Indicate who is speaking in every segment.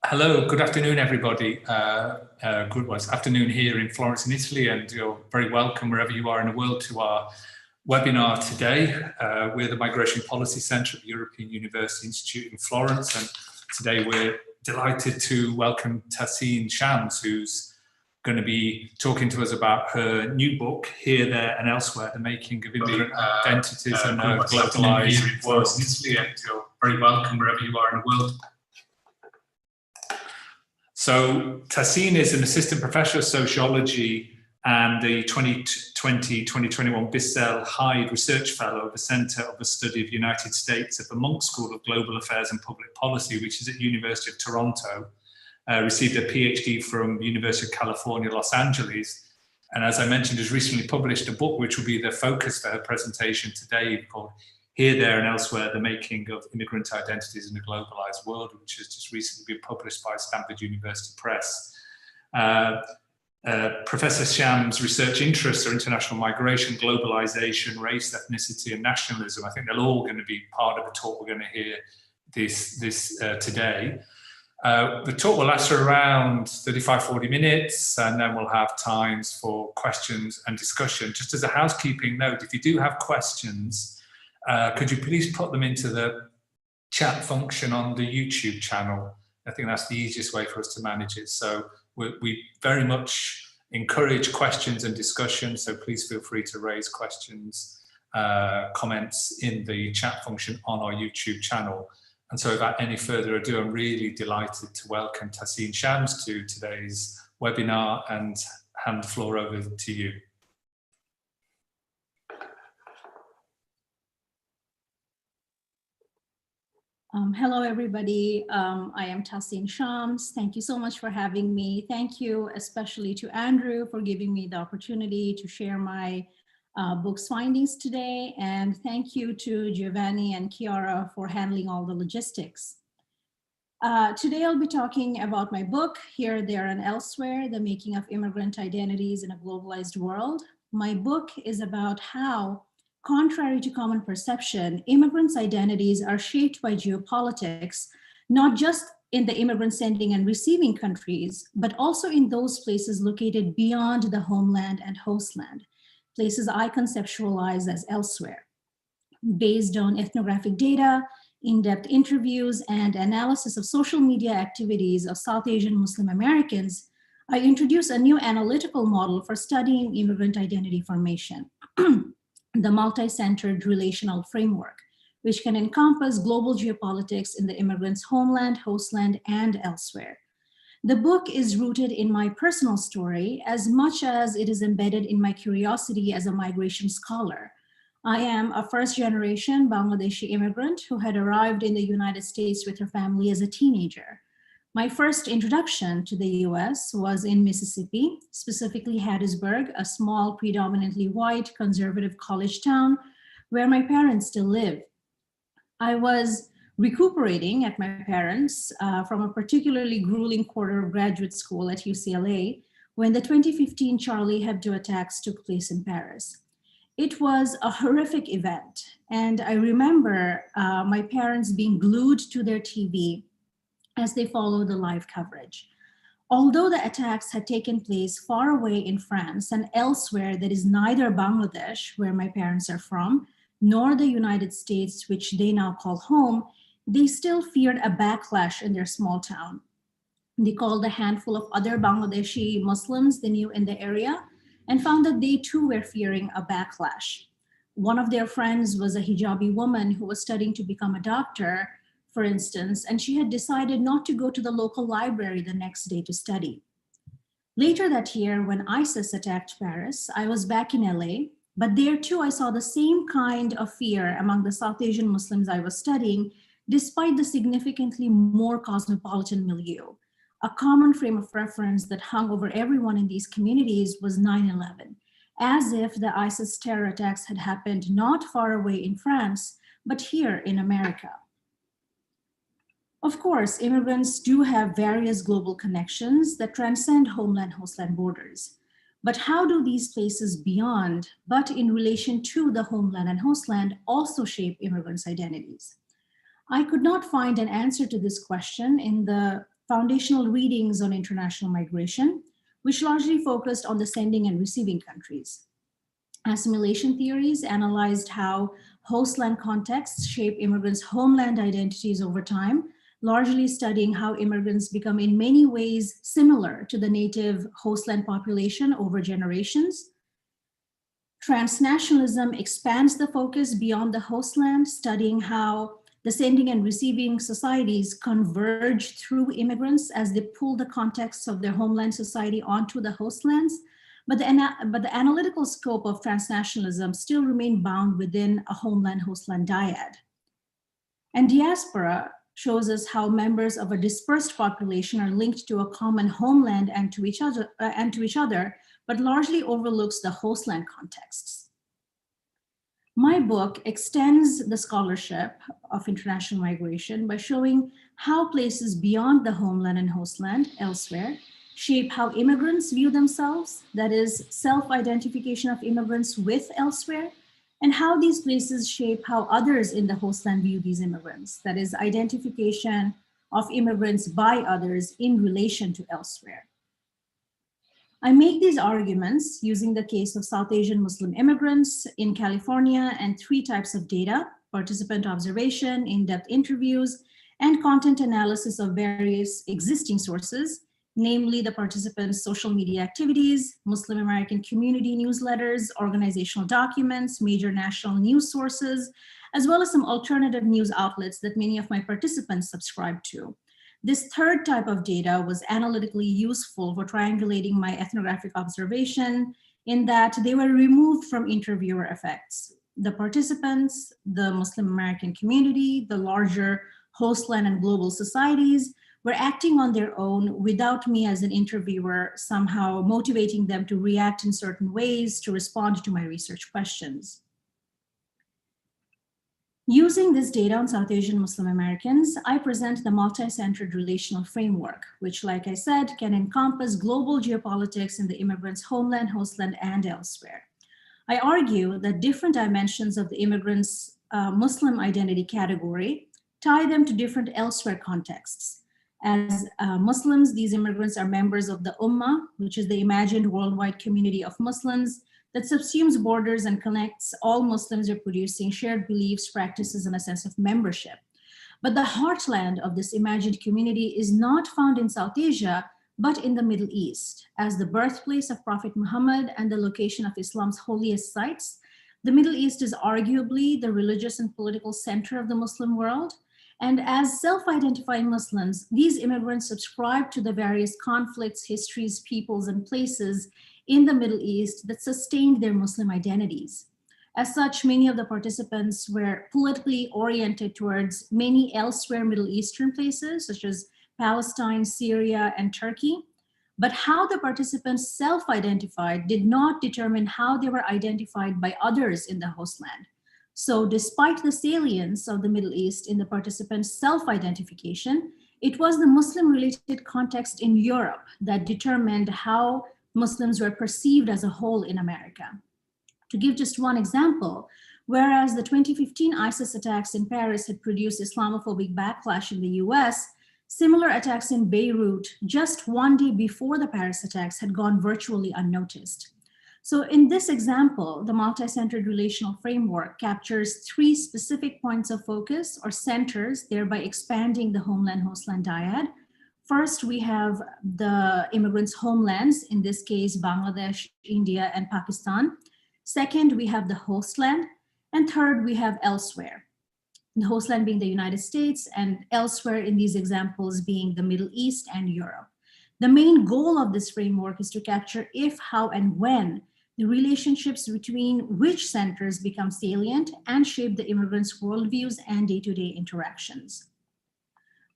Speaker 1: Hello, good afternoon, everybody. Good afternoon here in Florence, in Italy, and you're very welcome wherever you are in the world to our webinar today. We're the Migration Policy Centre at the European University Institute in Florence, and today we're delighted to welcome Tahseen Shams, who's going to be talking to us about her new book, Here, There and Elsewhere, The Making of Immigrant Identities and Globalized in Florence, in Italy, and you're very welcome wherever you are in the world. So Tahseen is an assistant professor of sociology and the 2020-2021 Bissell Hyde Research Fellow of the Centre of the Study of the United States at the Munk School of Global Affairs and Public Policy, which is at the University of Toronto. Received a PhD from the University of California, Los Angeles. And as I mentioned, has recently published a book which will be the focus for her presentation today, called Here, There and Elsewhere, The Making of Immigrant Identities in a Globalized World, which has just recently been published by Stanford University Press. Professor Shams' research interests are international migration, globalization, race, ethnicity, and nationalism. I think they're all going to be part of the talk we're going to hear today. The talk will last for around 35-40 minutes, and then we'll have times for questions and discussion. Just as a housekeeping note, if you do have questions, could you please put them into the chat function on the YouTube channel? I think that's the easiest way for us to manage it. So we very much encourage questions and discussion, so please feel free to raise questions, comments in the chat function on our YouTube channel. And so without any further ado, I'm really delighted to welcome Tahseen Shams to today's webinar and hand the floor over to you.
Speaker 2: Hello, everybody. I am Tahseen Shams. Thank you so much for having me. Thank you especially to Andrew for giving me the opportunity to share my book's findings today. And thank you to Giovanni and Chiara for handling all the logistics. Today, I'll be talking about my book, Here, There, and Elsewhere, The Making of Immigrant Identities in a Globalized World. My book is about how, contrary to common perception, immigrants' identities are shaped by geopolitics, not just in the immigrant sending and receiving countries, but also in those places located beyond the homeland and hostland, places I conceptualize as elsewhere. Based on ethnographic data, in-depth interviews, and analysis of social media activities of South Asian Muslim Americans, I introduce a new analytical model for studying immigrant identity formation. The multi-centered relational framework, which can encompass global geopolitics in the immigrant's homeland, hostland, and elsewhere. The book is rooted in my personal story as much as it is embedded in my curiosity as a migration scholar. I am a first-generation Bangladeshi immigrant who had arrived in the United States with her family as a teenager. My first introduction to the US was in Mississippi, specifically Hattiesburg, a small, predominantly white, conservative college town where my parents still live. I was recuperating at my parents from a particularly grueling quarter of graduate school at UCLA when the 2015 Charlie Hebdo attacks took place in Paris. It was a horrific event, and I remember my parents being glued to their TV as they followed the live coverage. Although the attacks had taken place far away in France and elsewhere that is neither Bangladesh, where my parents are from, nor the United States, which they now call home, they still feared a backlash in their small town. They called a handful of other Bangladeshi Muslims they knew in the area and found that they too were fearing a backlash. One of their friends was a hijabi woman who was studying to become a doctor, for instance, and she had decided not to go to the local library the next day to study. Later that year, when ISIS attacked Paris, I was back in LA, but there too I saw the same kind of fear among the South Asian Muslims I was studying, despite the significantly more cosmopolitan milieu. A common frame of reference that hung over everyone in these communities was 9/11, as if the ISIS terror attacks had happened not far away in France, but here in America. Of course, immigrants do have various global connections that transcend homeland-hostland borders. But how do these places beyond, but in relation to the homeland and hostland, also shape immigrants' identities? I could not find an answer to this question in the Foundational Readings on International Migration, which largely focused on the sending and receiving countries. Assimilation Theories analyzed how hostland contexts shape immigrants' homeland identities over time, largely studying how immigrants become in many ways similar to the native hostland population over generations. Transnationalism expands the focus beyond the hostland, studying how the sending and receiving societies converge through immigrants as they pull the contexts of their homeland society onto the hostlands. But the analytical scope of transnationalism still remained bound within a homeland-hostland dyad. And diaspora shows us how members of a dispersed population are linked to a common homeland and to each other, but largely overlooks the hostland contexts. My book extends the scholarship of international migration by showing how places beyond the homeland and hostland, elsewhere, shape how immigrants view themselves, that is, self-identification of immigrants with elsewhere, and how these places shape how others in the hostland view these immigrants, that is, identification of immigrants by others in relation to elsewhere. I make these arguments using the case of South Asian Muslim immigrants in California and 3 types of data: participant observation, in-depth interviews, and content analysis of various existing sources, namely the participants' social media activities, Muslim American community newsletters, organizational documents, major national news sources, as well as some alternative news outlets that many of my participants subscribe to. This 3rd type of data was analytically useful for triangulating my ethnographic observation in that they were removed from interviewer effects. The participants, the Muslim American community, the larger hostland and global societies were acting on their own without me as an interviewer somehow motivating them to react in certain ways to respond to my research questions. Using this data on South Asian Muslim Americans, I present the multi-centered relational framework, which, like I said, can encompass global geopolitics in the immigrants' homeland, hostland, and elsewhere. I argue that different dimensions of the immigrants' Muslim identity category tie them to different elsewhere contexts. As Muslims, these immigrants are members of the Ummah, which is the imagined worldwide community of Muslims that subsumes borders and connects all Muslims reproducing shared beliefs, practices, and a sense of membership. But the heartland of this imagined community is not found in South Asia, but in the Middle East. As the birthplace of Prophet Muhammad and the location of Islam's holiest sites, the Middle East is arguably the religious and political center of the Muslim world. And as self-identifying Muslims, these immigrants subscribe to the various conflicts, histories, peoples, and places in the Middle East that sustained their Muslim identities. As such, many of the participants were politically oriented towards many elsewhere Middle Eastern places, such as Palestine, Syria, and Turkey. But how the participants self-identified did not determine how they were identified by others in the hostland. So despite the salience of the Middle East in the participants' self-identification, it was the Muslim-related context in Europe that determined how Muslims were perceived as a whole in America. To give just one example, whereas the 2015 ISIS attacks in Paris had produced Islamophobic backlash in the US, similar attacks in Beirut just one day before the Paris attacks had gone virtually unnoticed. So in this example, the multi-centered relational framework captures 3 specific points of focus or centers, thereby expanding the homeland-hostland dyad. First, we have the immigrants' homelands, in this case, Bangladesh, India, and Pakistan. Second, we have the hostland. And third, we have elsewhere. The hostland being the United States and elsewhere in these examples being the Middle East and Europe. The main goal of this framework is to capture if, how, and when the relationships between which centers become salient and shape the immigrants' worldviews and day-to-day interactions.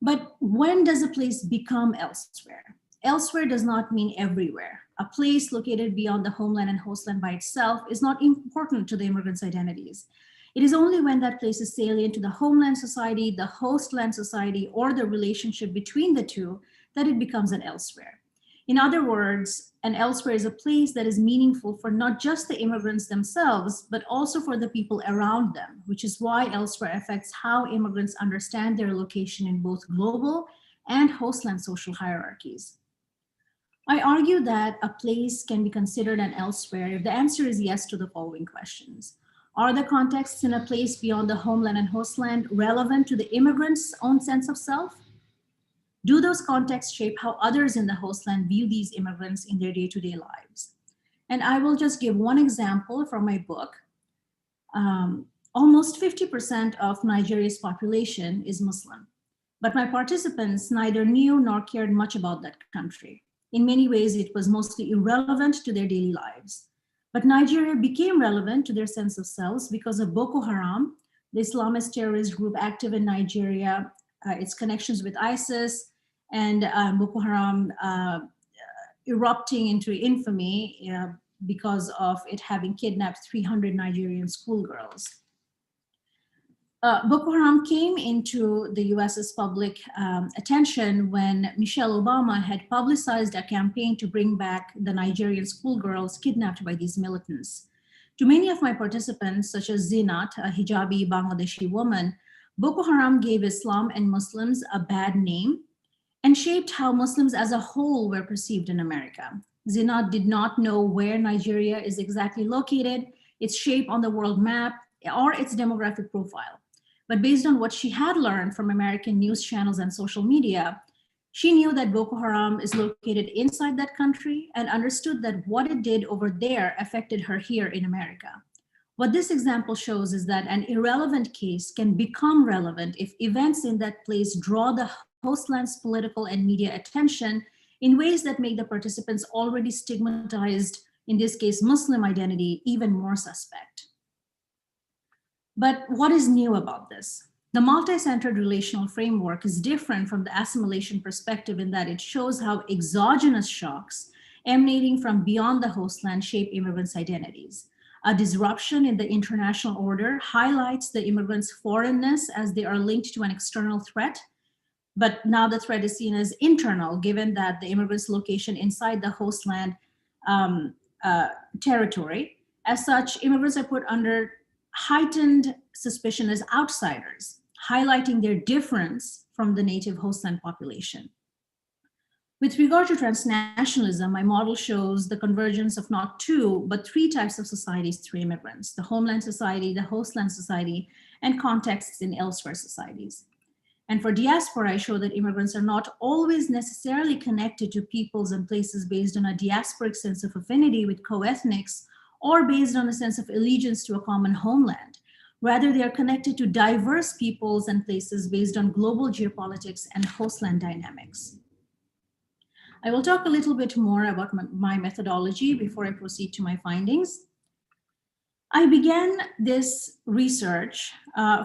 Speaker 2: But when does a place become elsewhere? Elsewhere does not mean everywhere. A place located beyond the homeland and hostland by itself is not important to the immigrants' identities. It is only when that place is salient to the homeland society, the hostland society, or the relationship between the two that it becomes an elsewhere. In other words, an elsewhere is a place that is meaningful for not just the immigrants themselves, but also for the people around them, which is why elsewhere affects how immigrants understand their location in both global and hostland social hierarchies. I argue that a place can be considered an elsewhere if the answer is yes to the following questions. Are the contexts in a place beyond the homeland and hostland relevant to the immigrant's own sense of self? Do those contexts shape how others in the hostland view these immigrants in their day-to-day lives? And I will just give one example from my book. Almost 50% of Nigeria's population is Muslim, but my participants neither knew nor cared much about that country. In many ways, it was mostly irrelevant to their daily lives. But Nigeria became relevant to their sense of selves because of Boko Haram, the Islamist terrorist group active in Nigeria, its connections with ISIS, and Boko Haram erupting into infamy because of it having kidnapped 300 Nigerian schoolgirls. Boko Haram came into the US's public attention when Michelle Obama had publicized a campaign to bring back the Nigerian schoolgirls kidnapped by these militants. To many of my participants, such as Zinat, a hijabi Bangladeshi woman, Boko Haram gave Islam and Muslims a bad name and shaped how Muslims as a whole were perceived in America. Zinat did not know where Nigeria is exactly located, its shape on the world map, or its demographic profile. But based on what she had learned from American news channels and social media, she knew that Boko Haram is located inside that country and understood that what it did over there affected her here in America. What this example shows is that an irrelevant case can become relevant if events in that place draw the hostland's political and media attention in ways that make the participants' already stigmatized, in this case, Muslim identity, even more suspect. But what is new about this? The multi-centered relational framework is different from the assimilation perspective in that it shows how exogenous shocks emanating from beyond the hostland shape immigrants' identities. A disruption in the international order highlights the immigrants' foreignness as they are linked to an external threat, but now the threat is seen as internal, given that the immigrants' location inside the hostland territory. As such, immigrants are put under heightened suspicion as outsiders, highlighting their difference from the native hostland population. With regard to transnationalism, my model shows the convergence of not two, but three types of societies through immigrants: the homeland society, the hostland society, and contexts in elsewhere societies. And for diaspora, I show that immigrants are not always necessarily connected to peoples and places based on a diasporic sense of affinity with co-ethnics or based on a sense of allegiance to a common homeland. Rather, they are connected to diverse peoples and places based on global geopolitics and hostland dynamics. I will talk a little bit more about my methodology before I proceed to my findings. I began this research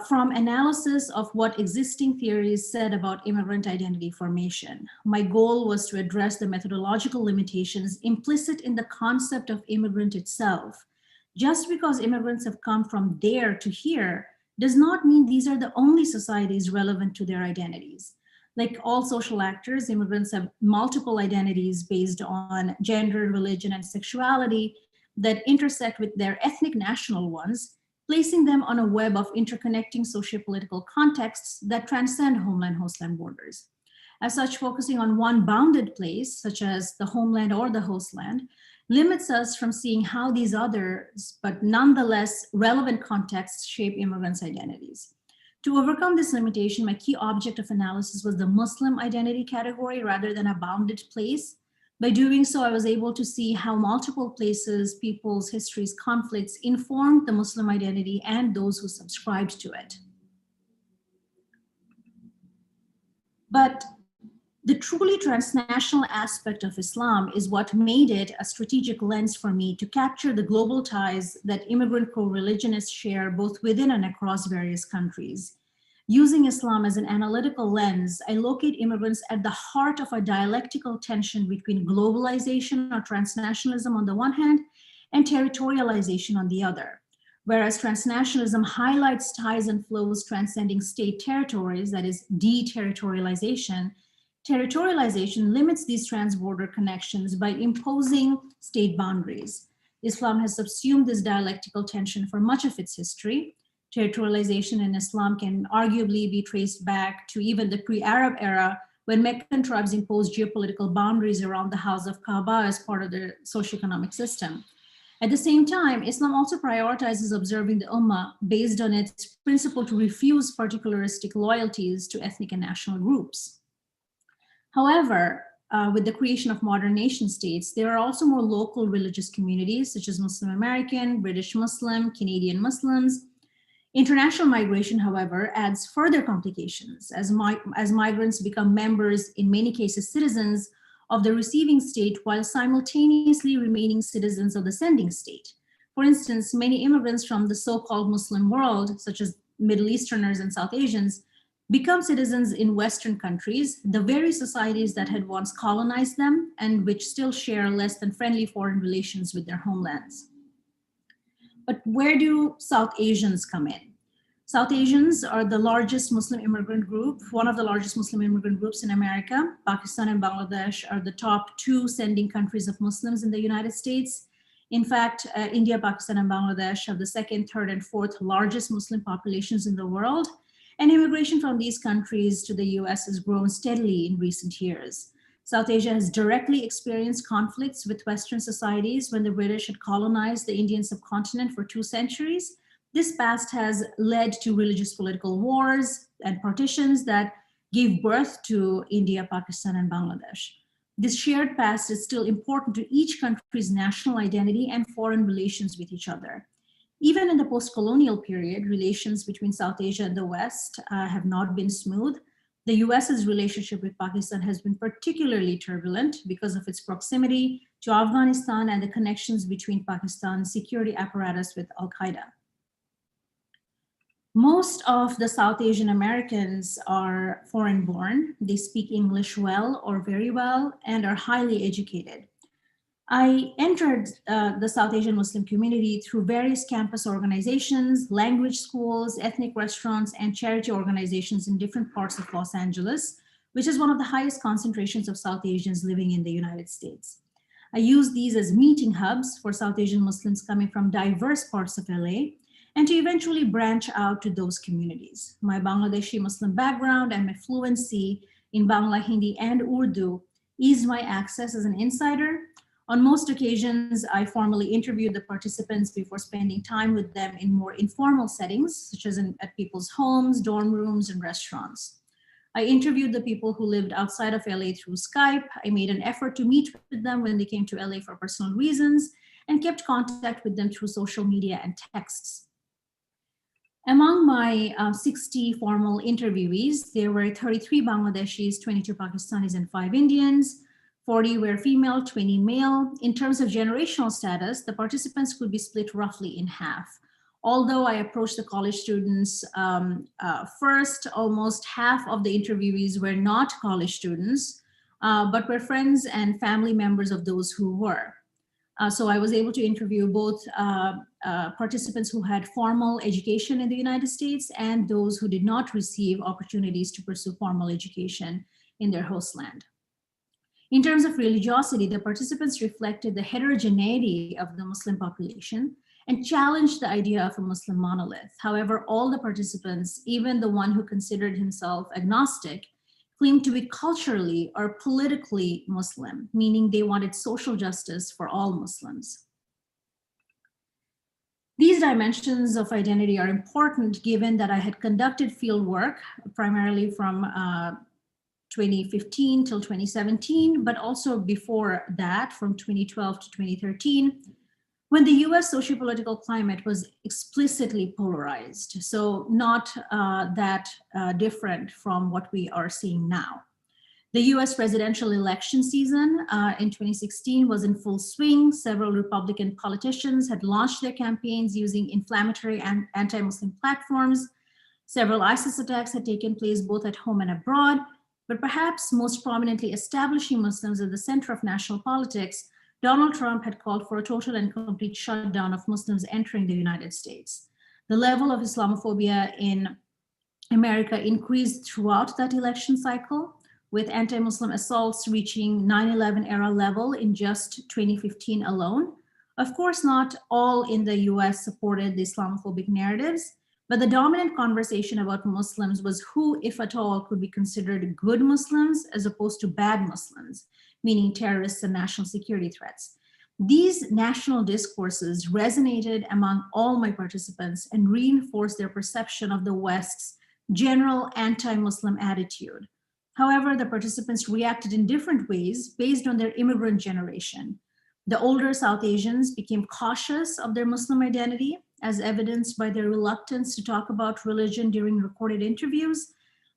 Speaker 2: from analysis of what existing theories said about immigrant identity formation. My goal was to address the methodological limitations implicit in the concept of immigrant itself. Just because immigrants have come from there to here does not mean these are the only societies relevant to their identities. Like all social actors, immigrants have multiple identities based on gender, religion, and sexuality that intersect with their ethnic national ones, placing them on a web of interconnecting sociopolitical contexts that transcend homeland-hostland borders. As such, focusing on one bounded place, such as the homeland or the hostland, limits us from seeing how these others, but nonetheless relevant contexts, shape immigrants' identities. To overcome this limitation, my key object of analysis was the Muslim identity category rather than a bounded place. By doing so, I was able to see how multiple places, peoples, histories, conflicts informed the Muslim identity and those who subscribed to it. But the truly transnational aspect of Islam is what made it a strategic lens for me to capture the global ties that immigrant co-religionists share both within and across various countries. Using Islam as an analytical lens, I locate immigrants at the heart of a dialectical tension between globalization or transnationalism on the one hand and territorialization on the other. Whereas transnationalism highlights ties and flows transcending state territories, that is deterritorialization, territorialization limits these transborder connections by imposing state boundaries. Islam has subsumed this dialectical tension for much of its history. Territorialization in Islam can arguably be traced back to even the pre-Arab era, when Meccan tribes imposed geopolitical boundaries around the house of Kaaba as part of their socioeconomic system. At the same time, Islam also prioritizes observing the Ummah based on its principle to refuse particularistic loyalties to ethnic and national groups. However, with the creation of modern nation states, there are also more local religious communities such as Muslim American, British Muslim, Canadian Muslims. International migration, however, adds further complications as migrants become members, in many cases citizens, of the receiving state while simultaneously remaining citizens of the sending state. For instance, many immigrants from the so-called Muslim world, such as Middle Easterners and South Asians, become citizens in Western countries, the very societies that had once colonized them and which still share less than friendly foreign relations with their homelands. But where do South Asians come in? South Asians are the largest Muslim immigrant group, one of the largest Muslim immigrant groups in America. Pakistan and Bangladesh are the top two sending countries of Muslims in the United States. In fact, India, Pakistan, and Bangladesh have the second, third, and fourth largest Muslim populations in the world. And immigration from these countries to the US has grown steadily in recent years. South Asia has directly experienced conflicts with Western societies when the British had colonized the Indian subcontinent for 2 centuries. This past has led to religious political wars and partitions that gave birth to India, Pakistan, and Bangladesh. This shared past is still important to each country's national identity and foreign relations with each other. Even in the post-colonial period, relations between South Asia and the West have not been smooth. The US's relationship with Pakistan has been particularly turbulent because of its proximity to Afghanistan and the connections between Pakistan's security apparatus with Al-Qaeda. Most of the South Asian Americans are foreign-born. They speak English well or very well and are highly educated. I entered the South Asian Muslim community through various campus organizations, language schools, ethnic restaurants, and charity organizations in different parts of Los Angeles, which is one of the highest concentrations of South Asians living in the United States. I use these as meeting hubs for South Asian Muslims coming from diverse parts of LA, and to eventually branch out to those communities. My Bangladeshi Muslim background and my fluency in Bangla, Hindi, and Urdu eased my access as an insider. On most occasions, I formally interviewed the participants before spending time with them in more informal settings, such as at people's homes, dorm rooms, and restaurants. I interviewed the people who lived outside of LA through Skype. I made an effort to meet with them when they came to LA for personal reasons and kept contact with them through social media and texts. Among my 60 formal interviewees, there were 33 Bangladeshis, 22 Pakistanis, and 5 Indians. 40 were female, 20 male. In terms of generational status, the participants could be split roughly in half. Although I approached the college students first, almost half of the interviewees were not college students, but were friends and family members of those who were. So I was able to interview both participants who had formal education in the United States and those who did not receive opportunities to pursue formal education in their host land. In terms of religiosity, the participants reflected the heterogeneity of the Muslim population and challenged the idea of a Muslim monolith. However, all the participants, even the one who considered himself agnostic, claimed to be culturally or politically Muslim, meaning they wanted social justice for all Muslims. These dimensions of identity are important given that I had conducted field work primarily from 2015 till 2017, but also before that from 2012 to 2013, when the US sociopolitical climate was explicitly polarized. So not that different from what we are seeing now. The US presidential election season in 2016 was in full swing. Several Republican politicians had launched their campaigns using inflammatory and anti-Muslim platforms. Several ISIS attacks had taken place both at home and abroad, but perhaps most prominently establishing Muslims at the center of national politics, Donald Trump had called for a total and complete shutdown of Muslims entering the United States. The level of Islamophobia in America increased throughout that election cycle, with anti-Muslim assaults reaching 9/11 era level in just 2015 alone. Of course, not all in the US supported the Islamophobic narratives, But the dominant conversation about Muslims was who, if at all, could be considered good Muslims as opposed to bad Muslims, meaning terrorists and national security threats. These national discourses resonated among all my participants and reinforced their perception of the West's general anti-Muslim attitude. However, the participants reacted in different ways based on their immigrant generation. The older South Asians became cautious of their Muslim identity, as evidenced by their reluctance to talk about religion during recorded interviews.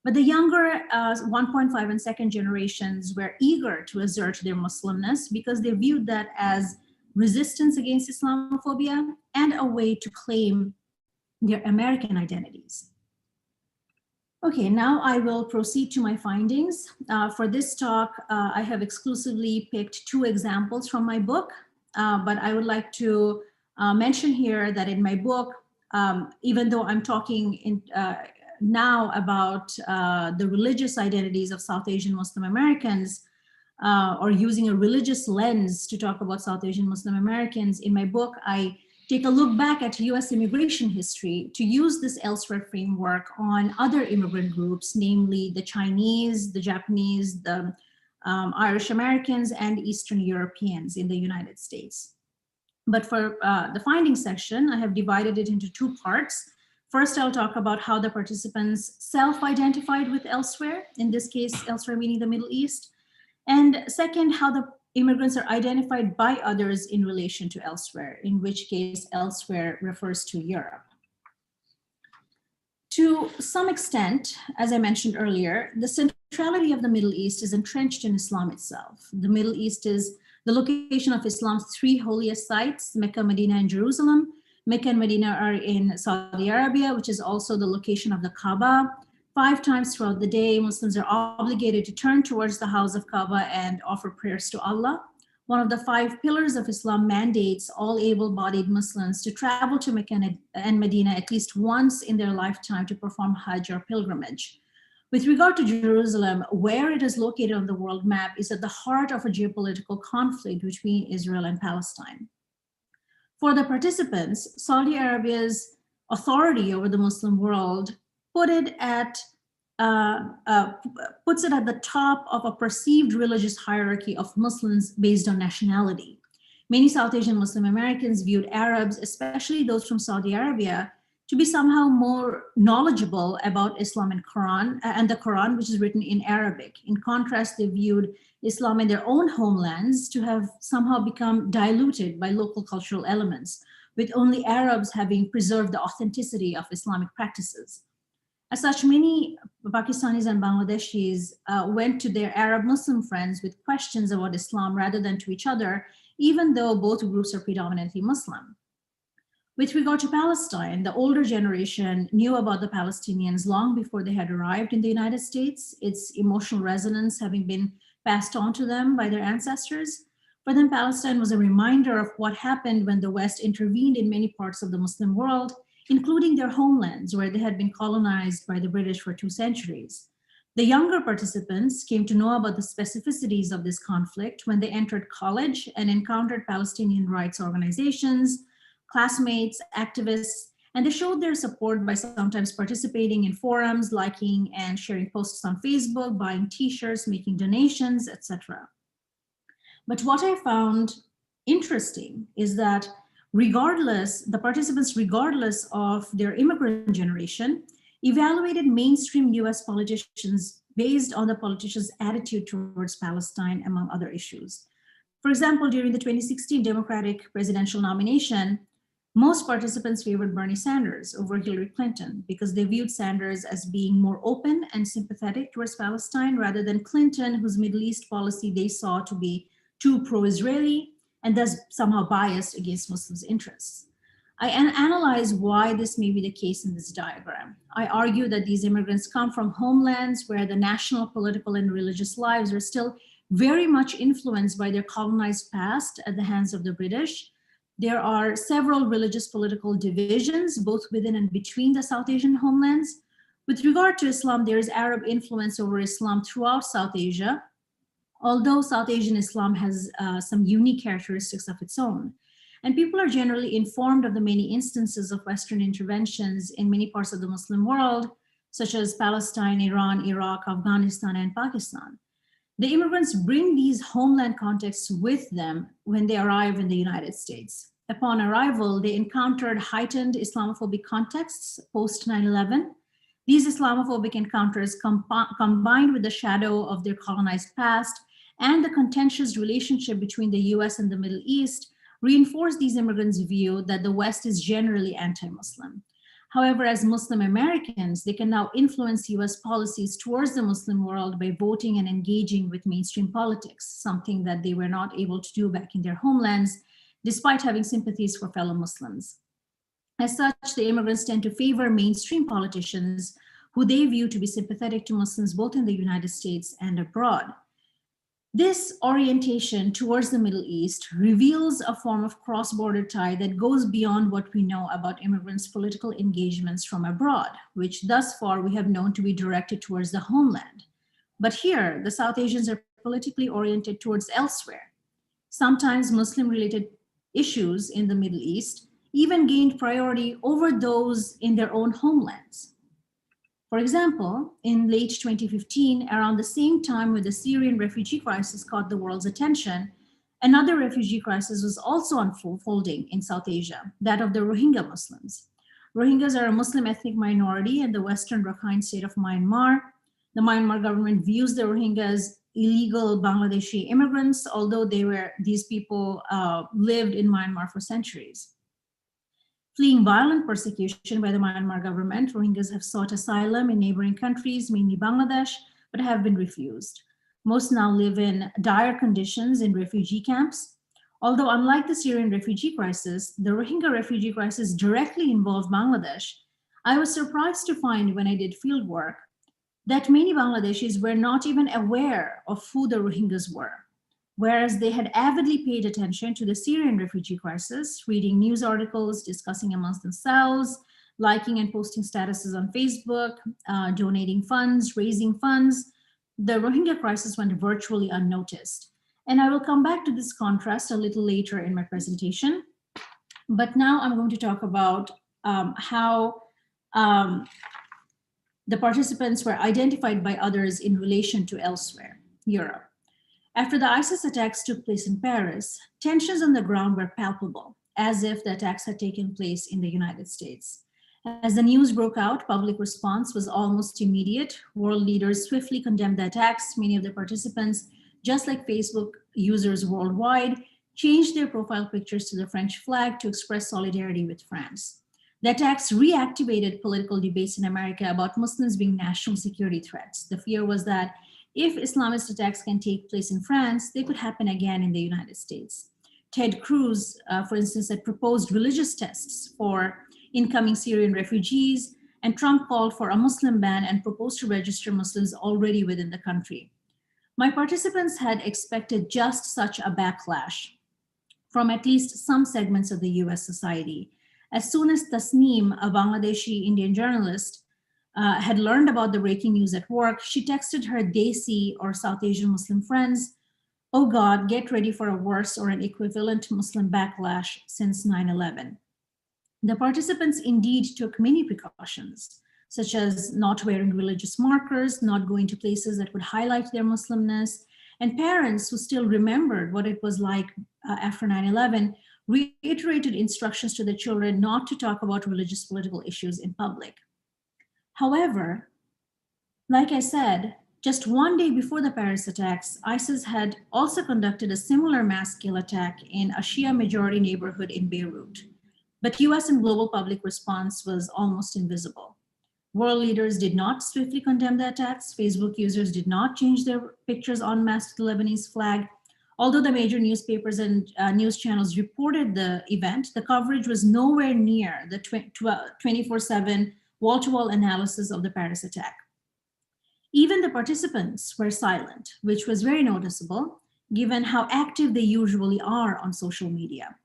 Speaker 2: But the younger 1.5 and second generations were eager to assert their Muslimness because they viewed that as resistance against Islamophobia and a way to claim their American identities. Okay, now I will proceed to my findings. For this talk, I have exclusively picked 2 examples from my book, but I would like to mention here that in my book, even though I'm talking now about the religious identities of South Asian Muslim Americans, or using a religious lens to talk about South Asian Muslim Americans, in my book, I take a look back at US immigration history to use this elsewhere framework on other immigrant groups, namely the Chinese, the Japanese, the Irish Americans, and Eastern Europeans in the United States. But for the findings section, I have divided it into 2 parts. First, I'll talk about how the participants self-identified with elsewhere, in this case, elsewhere meaning the Middle East. And second, how the immigrants are identified by others in relation to elsewhere, in which case elsewhere refers to Europe. To some extent, as I mentioned earlier, the centrality of the Middle East is entrenched in Islam itself. The Middle East is the location of Islam's 3 holiest sites, Mecca, Medina, and Jerusalem. Mecca and Medina are in Saudi Arabia, which is also the location of the Kaaba. 5 times throughout the day, Muslims are obligated to turn towards the house of Kaaba and offer prayers to Allah. One of the 5 pillars of Islam mandates all able-bodied Muslims to travel to Mecca and Medina at least once in their lifetime to perform Hajj or pilgrimage. With regard to Jerusalem, where it is located on the world map is at the heart of a geopolitical conflict between Israel and Palestine. For the participants, Saudi Arabia's authority over the Muslim world puts it at the top of a perceived religious hierarchy of Muslims based on nationality. Many South Asian Muslim Americans viewed Arabs, especially those from Saudi Arabia, to be somehow more knowledgeable about Islam and the Quran, which is written in Arabic. In contrast, they viewed Islam in their own homelands to have somehow become diluted by local cultural elements, with only Arabs having preserved the authenticity of Islamic practices. As such, many Pakistanis and Bangladeshis went to their Arab Muslim friends with questions about Islam rather than to each other, even though both groups are predominantly Muslim. With regard to Palestine, the older generation knew about the Palestinians long before they had arrived in the United States, its emotional resonance having been passed on to them by their ancestors. For them, Palestine was a reminder of what happened when the West intervened in many parts of the Muslim world, including their homelands, where they had been colonized by the British for 2 centuries. The younger participants came to know about the specificities of this conflict when they entered college and encountered Palestinian rights organizations, classmates, activists, and they showed their support by sometimes participating in forums, liking and sharing posts on Facebook, buying t-shirts, making donations, etc. But what I found interesting is that the participants, regardless of their immigrant generation, evaluated mainstream US politicians based on the politicians' attitude towards Palestine, among other issues. For example, during the 2016 Democratic presidential nomination, most participants favored Bernie Sanders over Hillary Clinton because they viewed Sanders as being more open and sympathetic towards Palestine rather than Clinton, whose Middle East policy they saw to be too pro-Israeli and thus somehow biased against Muslims' interests. I analyze why this may be the case in this diagram. I argue that these immigrants come from homelands where the national, political, and religious lives are still very much influenced by their colonized past at the hands of the British. There are several religious political divisions, both within and between the South Asian homelands. With regard to Islam, there is Arab influence over Islam throughout South Asia, although South Asian Islam has some unique characteristics of its own. And people are generally informed of the many instances of Western interventions in many parts of the Muslim world, such as Palestine, Iran, Iraq, Afghanistan, and Pakistan. The immigrants bring these homeland contexts with them when they arrive in the United States. Upon arrival, they encountered heightened Islamophobic contexts post 9/11. These Islamophobic encounters combined with the shadow of their colonized past and the contentious relationship between the US and the Middle East reinforce these immigrants' view that the West is generally anti-Muslim. However, as Muslim Americans, they can now influence US policies towards the Muslim world by voting and engaging with mainstream politics, something that they were not able to do back in their homelands, despite having sympathies for fellow Muslims. As such, the immigrants tend to favor mainstream politicians who they view to be sympathetic to Muslims both in the United States and abroad. This orientation towards the Middle East reveals a form of cross-border tie that goes beyond what we know about immigrants' political engagements from abroad, which thus far we have known to be directed towards the homeland. But here, the South Asians are politically oriented towards elsewhere. Sometimes Muslim-related issues in the Middle East even gained priority over those in their own homelands. For example, in late 2015, around the same time when the Syrian refugee crisis caught the world's attention, another refugee crisis was also unfolding in South Asia, that of the Rohingya Muslims. Rohingyas are a Muslim ethnic minority in the western Rakhine state of Myanmar. The Myanmar government views the Rohingyas as illegal Bangladeshi immigrants, although these people lived in Myanmar for centuries. Fleeing violent persecution by the Myanmar government, Rohingyas have sought asylum in neighboring countries, mainly Bangladesh, but have been refused. Most now live in dire conditions in refugee camps. Although unlike the Syrian refugee crisis, the Rohingya refugee crisis directly involved Bangladesh, I was surprised to find when I did field work that many Bangladeshis were not even aware of who the Rohingyas were. Whereas they had avidly paid attention to the Syrian refugee crisis, reading news articles, discussing amongst themselves, liking and posting statuses on Facebook, donating funds, raising funds, the Rohingya crisis went virtually unnoticed. And I will come back to this contrast a little later in my presentation. But now I'm going to talk about how the participants were identified by others in relation to elsewhere, Europe. After the ISIS attacks took place in Paris, tensions on the ground were palpable, as if the attacks had taken place in the United States. As the news broke out, public response was almost immediate. World leaders swiftly condemned the attacks. Many of the participants, just like Facebook users worldwide, changed their profile pictures to the French flag to express solidarity with France. The attacks reactivated political debates in America about Muslims being national security threats. The fear was that if Islamist attacks can take place in France, they could happen again in the United States. Ted Cruz, for instance, had proposed religious tests for incoming Syrian refugees, and Trump called for a Muslim ban and proposed to register Muslims already within the country. My participants had expected just such a backlash from at least some segments of the US society. As soon as Tahseen, a Bangladeshi Indian journalist, had learned about the breaking news at work, she texted her Desi or South Asian Muslim friends, "Oh God, get ready for a worse or an equivalent Muslim backlash since 9/11. The participants indeed took many precautions, such as not wearing religious markers, not going to places that would highlight their Muslimness, and parents who still remembered what it was like after 9/11 reiterated instructions to the children not to talk about religious political issues in public. However, like I said, just one day before the Paris attacks, ISIS had also conducted a similar mass-scale attack in a Shia majority neighborhood in Beirut. But US and global public response was almost invisible. World leaders did not swiftly condemn the attacks. Facebook users did not change their pictures en masse to the Lebanese flag. Although the major newspapers and news channels reported the event, the coverage was nowhere near the 24/7 wall-to-wall analysis of the Paris attack. Even the participants were silent, which was very noticeable, given how active they usually are on social media.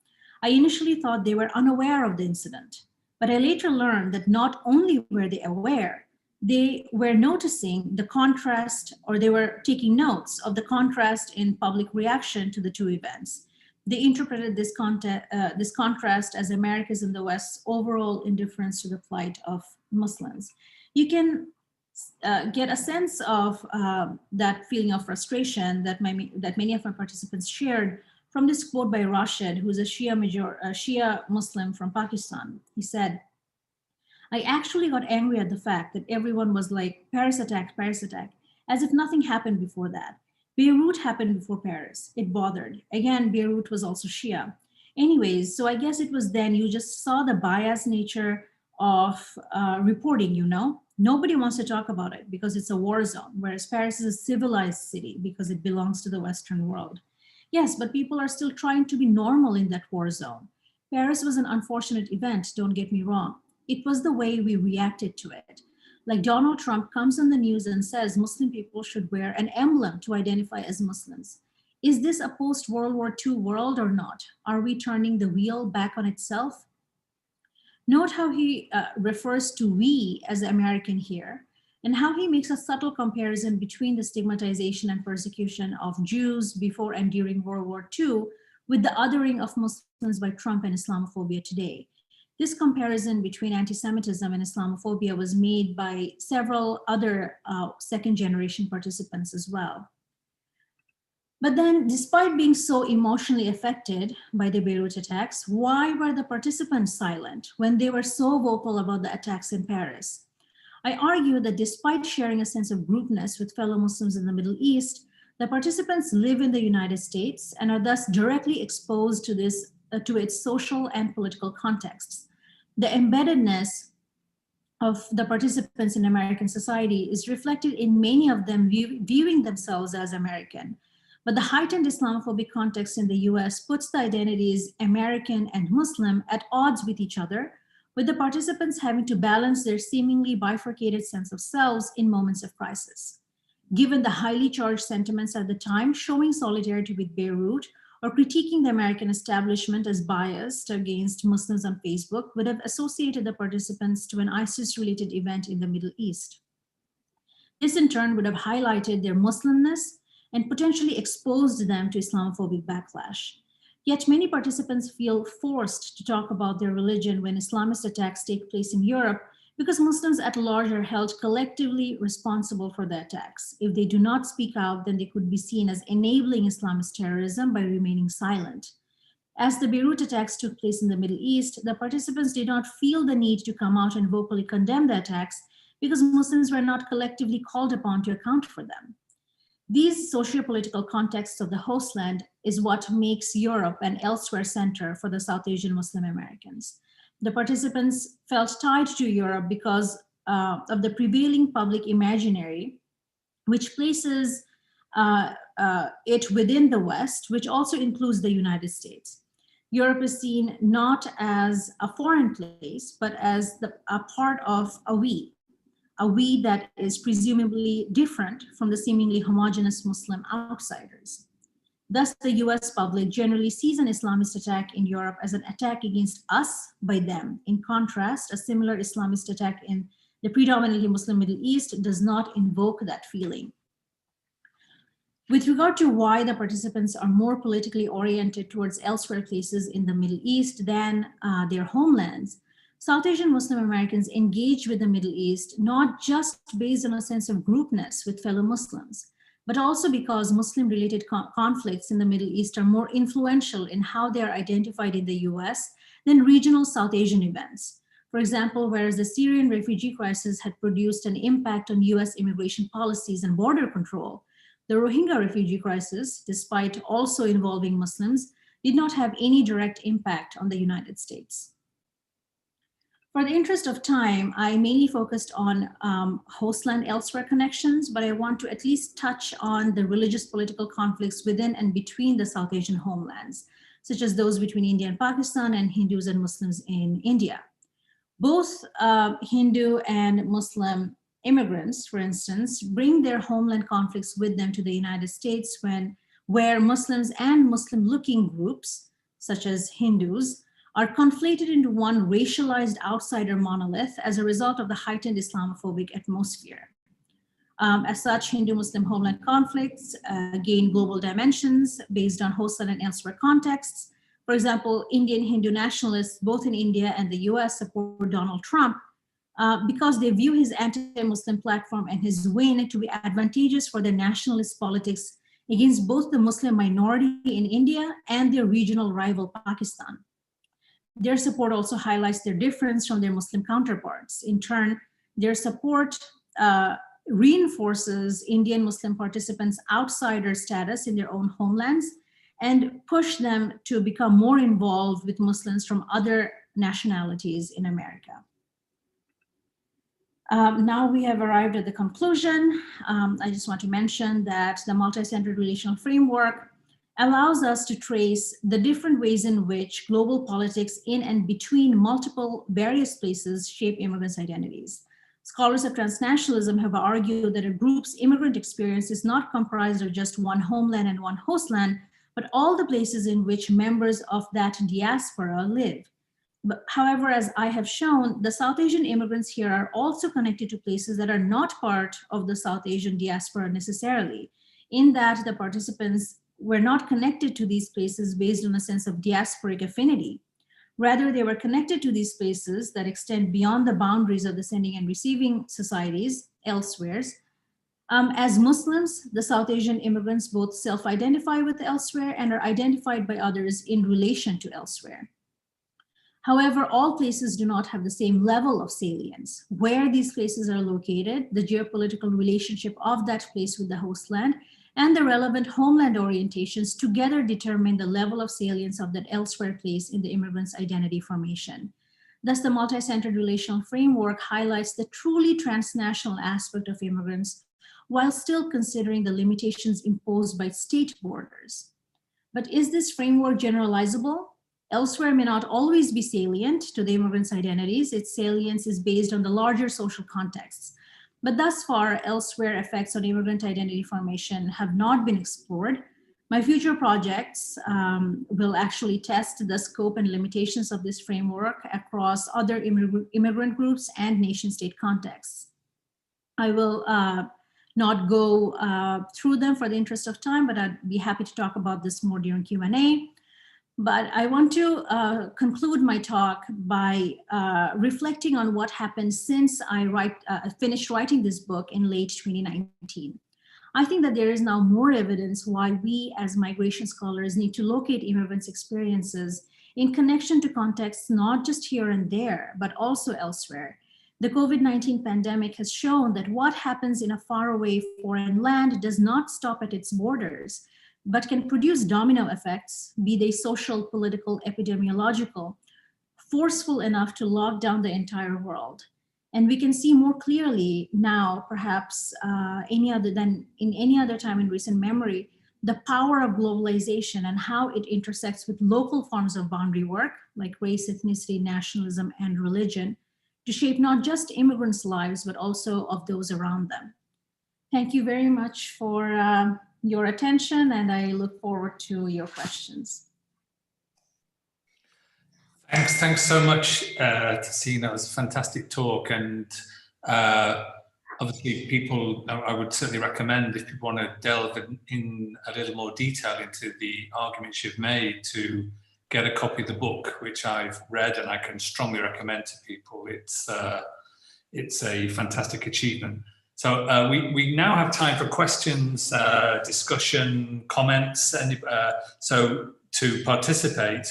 Speaker 2: I initially thought they were unaware of the incident, but I later learned that not only were they aware, they were noticing the contrast, or they were taking notes of the contrast in public reaction to the two events. They interpreted this contrast as America's and the West's overall indifference to the plight of Muslims. You can get a sense of that feeling of frustration that many of my participants shared from this quote by Rashid, who's a Shia Muslim from Pakistan. He said, "I actually got angry at the fact that everyone was like, Paris attack, as if nothing happened before that. Beirut happened before Paris. It bothered. Again, Beirut was also Shia. Anyways, so I guess it was then you just saw the biased nature of reporting, you know? Nobody wants to talk about it because it's a war zone, whereas Paris is a civilized city because it belongs to the Western world. Yes, but people are still trying to be normal in that war zone. Paris was an unfortunate event, don't get me wrong. It was the way we reacted to it. Like Donald Trump comes on the news and says Muslim people should wear an emblem to identify as Muslims. Is this a post-World War II world or not? Are we turning the wheel back on itself? Note how he refers to we as American here, and how he makes a subtle comparison between the stigmatization and persecution of Jews before and during World War II with the othering of Muslims by Trump and Islamophobia today. This comparison between anti-Semitism and Islamophobia was made by several other second-generation participants as well. But then, despite being so emotionally affected by the Beirut attacks, why were the participants silent when they were so vocal about the attacks in Paris? I argue that despite sharing a sense of groupness with fellow Muslims in the Middle East, the participants live in the United States and are thus directly exposed to this, to its social and political contexts. The embeddedness of the participants in American society is reflected in many of them viewing themselves as American. But the heightened Islamophobic context in the US puts the identities American and Muslim at odds with each other, with the participants having to balance their seemingly bifurcated sense of selves in moments of crisis. Given the highly charged sentiments at the time, showing solidarity with Beirut or critiquing the American establishment as biased against Muslims on Facebook would have associated the participants to an ISIS-related event in the Middle East. This in turn would have highlighted their Muslimness and potentially exposed them to Islamophobic backlash. Yet many participants feel forced to talk about their religion when Islamist attacks take place in Europe because Muslims at large are held collectively responsible for the attacks. If they do not speak out, then they could be seen as enabling Islamist terrorism by remaining silent. As the Beirut attacks took place in the Middle East, the participants did not feel the need to come out and vocally condemn the attacks because Muslims were not collectively called upon to account for them. These socio-political contexts of the hostland is what makes Europe an elsewhere center for the South Asian Muslim Americans. The participants felt tied to Europe because of the prevailing public imaginary, which places it within the West, which also includes the United States. Europe is seen not as a foreign place, but as a part of a we that is presumably different from the seemingly homogeneous Muslim outsiders. Thus, the US public generally sees an Islamist attack in Europe as an attack against us by them. In contrast, a similar Islamist attack in the predominantly Muslim Middle East does not invoke that feeling. With regard to why the participants are more politically oriented towards elsewhere places in the Middle East than their homelands, South Asian Muslim Americans engage with the Middle East not just based on a sense of groupness with fellow Muslims, but also because Muslim-related conflicts in the Middle East are more influential in how they are identified in the US than regional South Asian events. For example, whereas the Syrian refugee crisis had produced an impact on US immigration policies and border control, the Rohingya refugee crisis, despite also involving Muslims, did not have any direct impact on the United States. For the interest of time, I mainly focused on hostland elsewhere connections, but I want to at least touch on the religious political conflicts within and between the South Asian homelands, such as those between India and Pakistan and Hindus and Muslims in India. Both Hindu and Muslim immigrants, for instance, bring their homeland conflicts with them to the United States where Muslims and Muslim-looking groups, such as Hindus, are conflated into one racialized outsider monolith as a result of the heightened Islamophobic atmosphere. As such, Hindu-Muslim homeland conflicts gain global dimensions based on host and elsewhere contexts. For example, Indian Hindu nationalists, both in India and the US, support Donald Trump because they view his anti-Muslim platform and his win to be advantageous for their nationalist politics against both the Muslim minority in India and their regional rival Pakistan. Their support also highlights their difference from their Muslim counterparts. In turn, their support reinforces Indian Muslim participants' outsider status in their own homelands and push them to become more involved with Muslims from other nationalities in America. Now we have arrived at the conclusion. I just want to mention that the multi-centered relational framework allows us to trace the different ways in which global politics in and between multiple various places shape immigrants' identities. Scholars of transnationalism have argued that a group's immigrant experience is not comprised of just one homeland and one hostland, but all the places in which members of that diaspora live. But however, as I have shown, the South Asian immigrants here are also connected to places that are not part of the South Asian diaspora necessarily, in that the participants were not connected to these places based on a sense of diasporic affinity. Rather, they were connected to these places that extend beyond the boundaries of the sending and receiving societies, elsewheres. As Muslims, the South Asian immigrants both self-identify with elsewhere and are identified by others in relation to elsewhere. However, all places do not have the same level of salience. Where these places are located, the geopolitical relationship of that place with the host land, and the relevant homeland orientations together determine the level of salience of that elsewhere place in the immigrant's identity formation. Thus, the multi-centered relational framework highlights the truly transnational aspect of immigrants while still considering the limitations imposed by state borders. But is this framework generalizable? Elsewhere may not always be salient to the immigrants' identities. Its salience is based on the larger social contexts. But thus far, elsewhere effects on immigrant identity formation have not been explored. My future projects will actually test the scope and limitations of this framework across other immigrant groups and nation-state contexts. I will not go through them for the interest of time, but I'd be happy to talk about this more during Q&A. But I want to conclude my talk by reflecting on what happened since I finished writing this book in late 2019. I think that there is now more evidence why we as migration scholars need to locate immigrants' experiences in connection to contexts not just here and there, but also elsewhere. The COVID-19 pandemic has shown that what happens in a faraway foreign land does not stop at its borders, but can produce domino effects, be they social, political, epidemiological, forceful enough to lock down the entire world. And we can see more clearly now, perhaps in any other time in recent memory, the power of globalization and how it intersects with local forms of boundary work, like race, ethnicity, nationalism, and religion, to shape not just immigrants' lives, but also of those around them. Thank you very much for your attention, and I look forward to your questions.
Speaker 1: Thanks so much, Tahseen. That was a fantastic talk, and obviously people, I would certainly recommend, if you want to delve in a little more detail into the arguments you've made, to get a copy of the book, which I've read and I can strongly recommend to people. It's a fantastic achievement. So we now have time for questions, discussion, comments, and so to participate,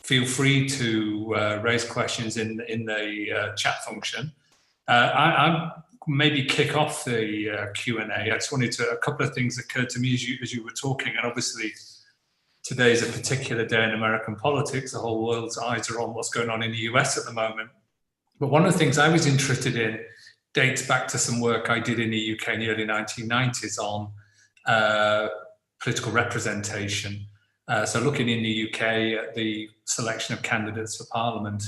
Speaker 1: feel free to raise questions in the chat function. I maybe kick off the Q&A. I just wanted a couple of things occurred to me as you were talking, and obviously today is a particular day in American politics. The whole world's eyes are on what's going on in the US at the moment. But one of the things I was interested in dates back to some work I did in the UK in the early 1990s on political representation. So looking in the UK at the selection of candidates for Parliament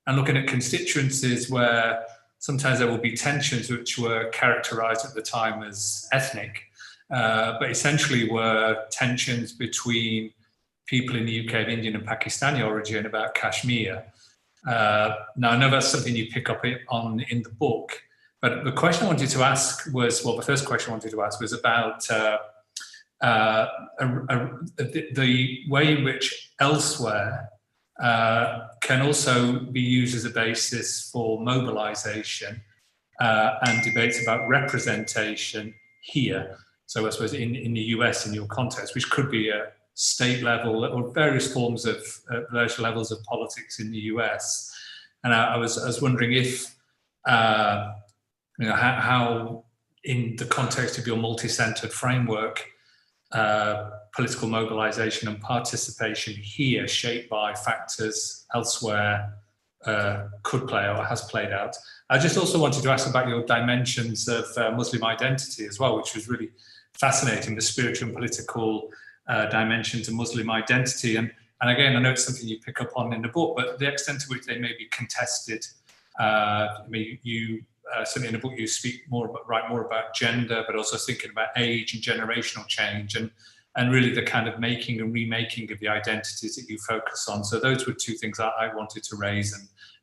Speaker 1: and looking at constituencies where sometimes there will be tensions which were characterised at the time as ethnic, but essentially were tensions between people in the UK of Indian and Pakistani origin about Kashmir. Now I know that's something you pick up on in the book, But the question I wanted to ask was, well, the first question I wanted to ask was about the way in which elsewhere can also be used as a basis for mobilization and debates about representation here. So I suppose in the US, in your context, which could be a state level or various forms of various levels of politics in the US. And I was wondering if, you know, how in the context of your multi-centered framework, political mobilization and participation here, shaped by factors elsewhere, could play out or has played out. I just also wanted to ask about your dimensions of Muslim identity as well, which was really fascinating, the spiritual and political dimension to Muslim identity. And again, I know it's something you pick up on in the book, but the extent to which they may be contested. Certainly in the book you write more about gender, but also thinking about age and generational change, and really the kind of making and remaking of the identities that you focus on. So those were two things I wanted to raise,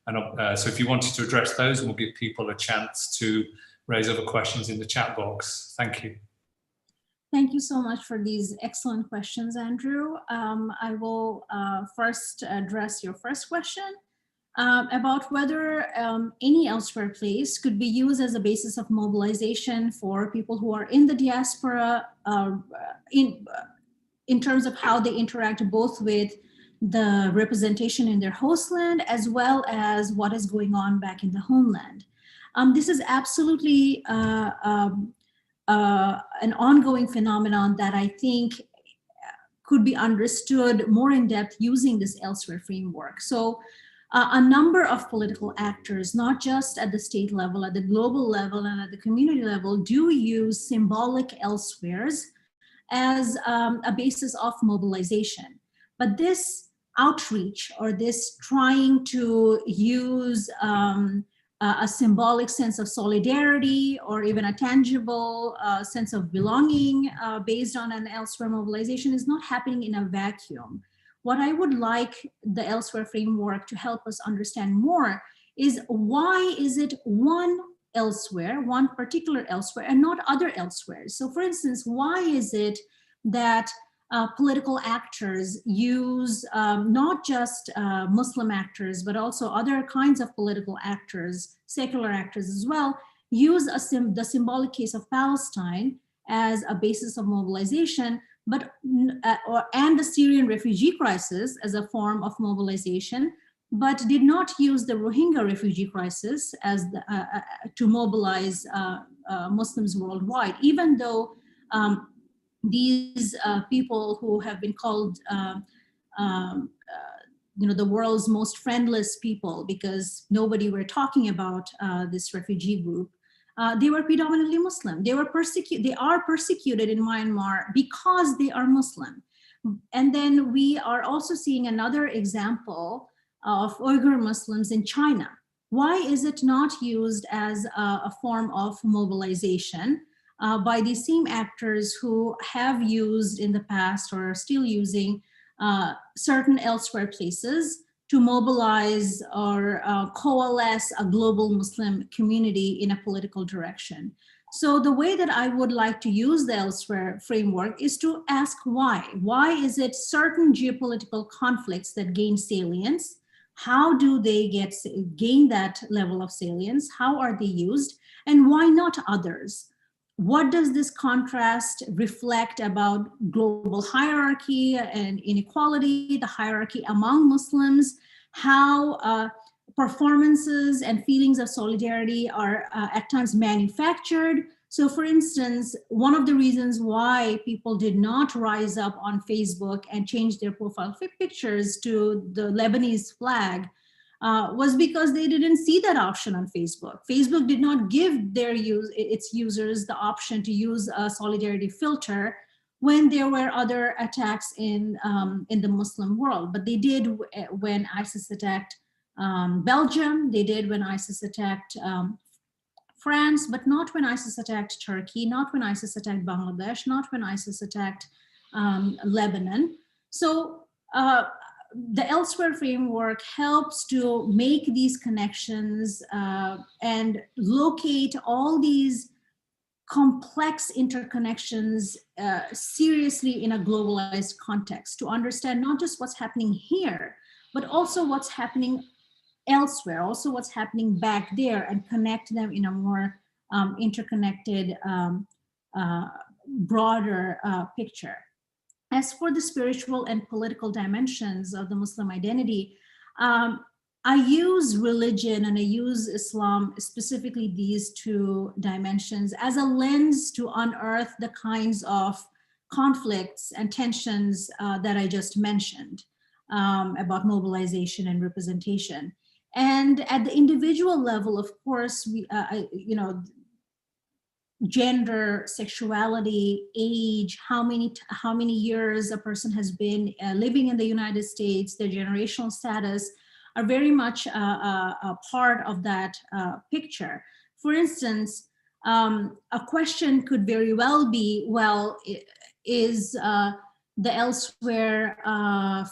Speaker 1: and so if you wanted to address those, we'll give people a chance to raise other questions in the chat box. Thank you.
Speaker 2: Thank you so much for these excellent questions, Andrew. I will first address your first question about whether any elsewhere place could be used as a basis of mobilization for people who are in the diaspora in terms of how they interact both with the representation in their host land as well as what is going on back in the homeland. This is absolutely an ongoing phenomenon that I think could be understood more in depth using this elsewhere framework. So a number of political actors, not just at the state level, at the global level and at the community level, do use symbolic elsewheres as a basis of mobilization. But this outreach, or this trying to use a symbolic sense of solidarity or even a tangible sense of belonging based on an elsewhere mobilization, is not happening in a vacuum. What I would like the elsewhere framework to help us understand more is, why is it one elsewhere, one particular elsewhere, and not other elsewhere? So for instance, why is it that political actors use, not just Muslim actors, but also other kinds of political actors, secular actors as well, use the symbolic case of Palestine as a basis of mobilization, but and the Syrian refugee crisis as a form of mobilization, but did not use the Rohingya refugee crisis as to mobilize Muslims worldwide, even though these people who have been called the world's most friendless people, because nobody were talking about this refugee group, they were predominantly Muslim. They are persecuted in Myanmar because they are Muslim. And then we are also seeing another example of Uyghur Muslims in China. Why is it not used as a form of mobilization by these same actors who have used in the past or are still using certain elsewhere places to mobilize or coalesce a global Muslim community in a political direction? So the way that I would like to use the elsewhere framework is to ask why. Why is it certain geopolitical conflicts that gain salience? How do they gain that level of salience? How are they used? And why not others? What does this contrast reflect about global hierarchy and inequality, the hierarchy among Muslims, how performances and feelings of solidarity are at times manufactured? So for instance, one of the reasons why people did not rise up on Facebook and change their profile pictures to the Lebanese flag was because they didn't see that option on Facebook. Facebook did not give its users the option to use a solidarity filter when there were other attacks in the Muslim world. But they did when ISIS attacked Belgium, they did when ISIS attacked France, but not when ISIS attacked Turkey, not when ISIS attacked Bangladesh, not when ISIS attacked Lebanon. So the elsewhere framework helps to make these connections and locate all these complex interconnections seriously in a globalized context, to understand not just what's happening here, but also what's happening elsewhere, also what's happening back there, and connect them in a more interconnected, broader picture. As for the spiritual and political dimensions of the Muslim identity, I use religion and I use Islam, specifically these two dimensions, as a lens to unearth the kinds of conflicts and tensions that I just mentioned about mobilization and representation. And at the individual level, of course, gender, sexuality, age, how many years a person has been living in the United States, their generational status are very much a part of that picture. For instance, a question could very well be, well, is the elsewhere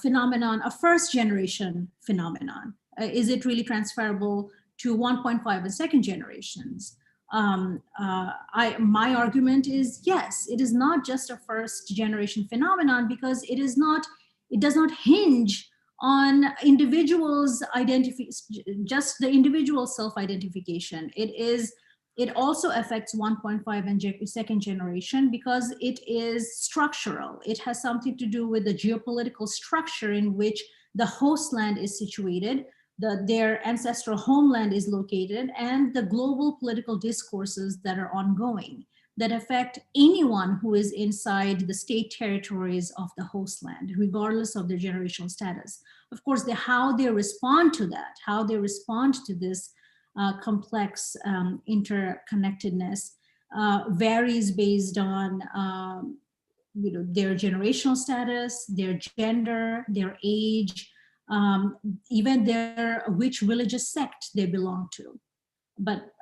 Speaker 2: phenomenon a first generation phenomenon? Is it really transferable to 1.5 and second generations? My argument is yes, it is not just a first generation phenomenon, because it does not hinge on individuals' just the individual self-identification. It also affects 1.5 and second generation because it is structural. It has something to do with the geopolitical structure in which the host land is situated, their ancestral homeland is located, and the global political discourses that are ongoing that affect anyone who is inside the state territories of the host land, regardless of their generational status. Of course, how they respond to that, how they respond to this complex interconnectedness varies based on their generational status, their gender, their age, even which religious sect they belong to. But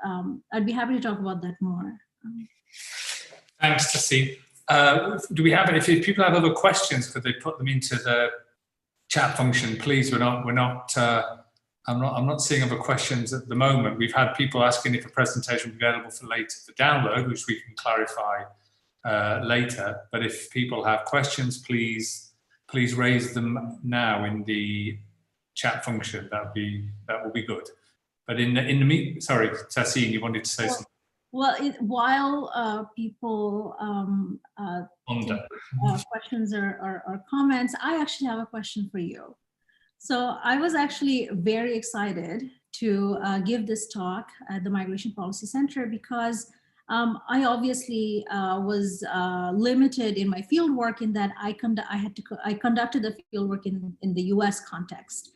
Speaker 2: I'd be happy to talk about that more.
Speaker 1: Thanks, Tahseen. Do we have, if people have other questions, could they put them into the chat function, please? I'm not seeing other questions at the moment. We've had people asking if a presentation will be available for later for download, which we can clarify later. But if people have questions, please raise them now in the chat function. That will be good. But sorry, Tahseen, you wanted to say something.
Speaker 2: Well, while people questions or comments, I actually have a question for you. So I was actually very excited to give this talk at the Migration Policy Center because I obviously was limited in my fieldwork in that I conducted the fieldwork in the US context.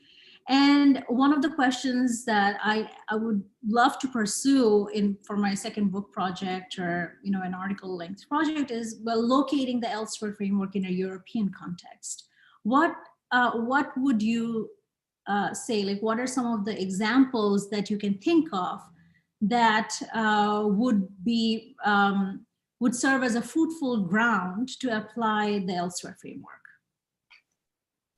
Speaker 2: And one of the questions that I would love to pursue for my second book project, or an article length project, is, well, locating the elsewhere framework in a European context. What would you say? Like, what are some of the examples that you can think of that would serve as a fruitful ground to apply the elsewhere framework?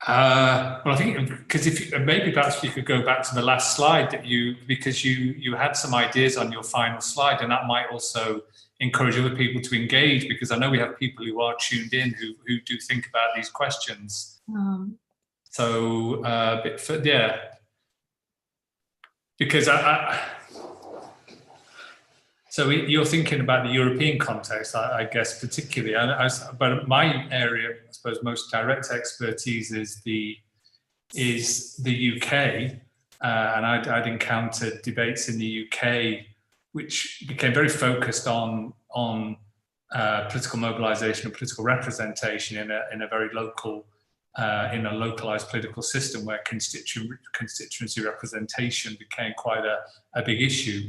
Speaker 1: Well, I think because maybe perhaps you could go back to the last slide because you had some ideas on your final slide, and that might also encourage other people to engage, because I know we have people who are tuned in who do think about these questions. Because so you're thinking about the European context, I guess, particularly. But my area, I suppose, most direct expertise is the UK, and I'd encountered debates in the UK which became very focused on political mobilization and political representation in a very local, in a localized political system where constituency representation became quite a big issue.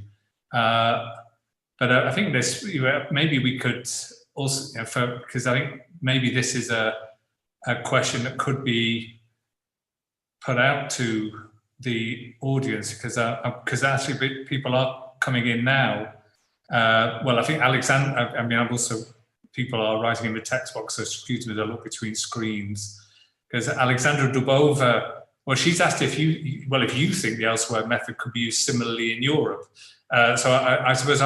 Speaker 1: But I think maybe we could also, because I think maybe this is a question that could be put out to the audience, because actually people are coming in now. Well, I think Alexander, people are writing in the text box, so excuse me as I look between screens. Because Alexandra Dubova, well, she's asked if you think the elsewhere method could be used similarly in Europe. So I suppose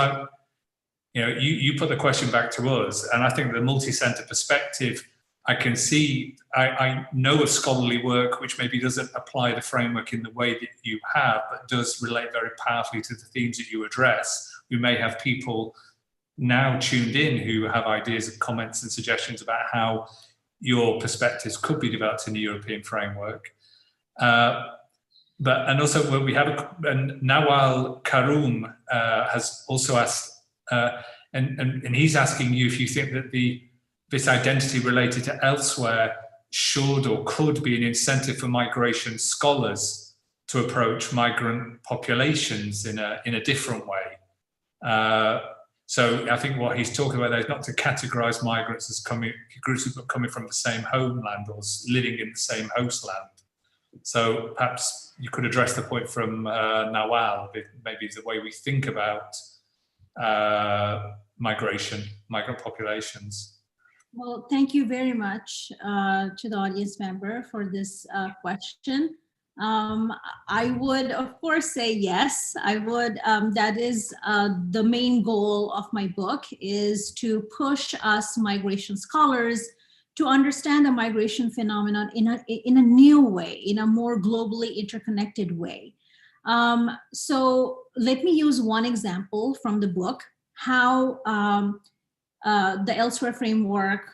Speaker 1: you put the question back to us, and I think the multi-center perspective, I can see, I know of scholarly work which maybe doesn't apply the framework in the way that you have, but does relate very powerfully to the themes that you address. We may have people now tuned in who have ideas and comments and suggestions about how your perspectives could be developed in the European framework. And also we have, and Nawal Karoum has also asked, and he's asking you if you think that this identity related to elsewhere should or could be an incentive for migration scholars to approach migrant populations in a different way. So I think what he's talking about there is not to categorize migrants as groups who are coming from the same homeland or living in the same host land. So perhaps you could address the point from Nawal, maybe the way we think about migrant populations.
Speaker 2: Well, thank you very much to the audience member for this question. I would, of course, say yes. I would. That is the main goal of my book, is to push us migration scholars to understand the migration phenomenon in a new way, in a more globally interconnected way. So let me use one example from the book, how the elsewhere framework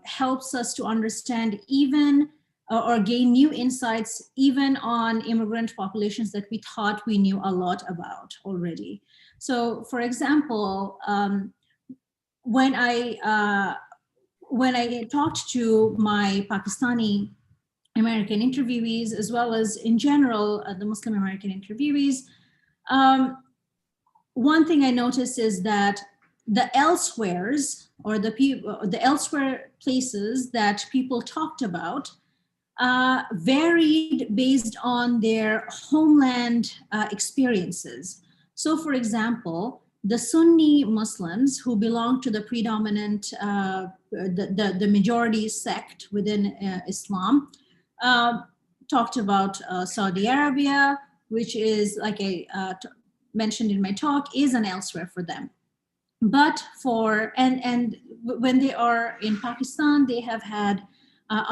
Speaker 2: helps us to understand even or gain new insights even on immigrant populations that we thought we knew a lot about already. So for example, when I talked to my Pakistani American interviewees, as well as in general, the Muslim American interviewees, one thing I noticed is that the elsewheres, or the elsewhere places that people talked about, varied based on their homeland experiences. So for example, the Sunni Muslims who belong to the predominant, the majority sect within Islam, talked about Saudi Arabia, which is, like I mentioned in my talk, is an elsewhere for them. But and when they are in Pakistan, they have had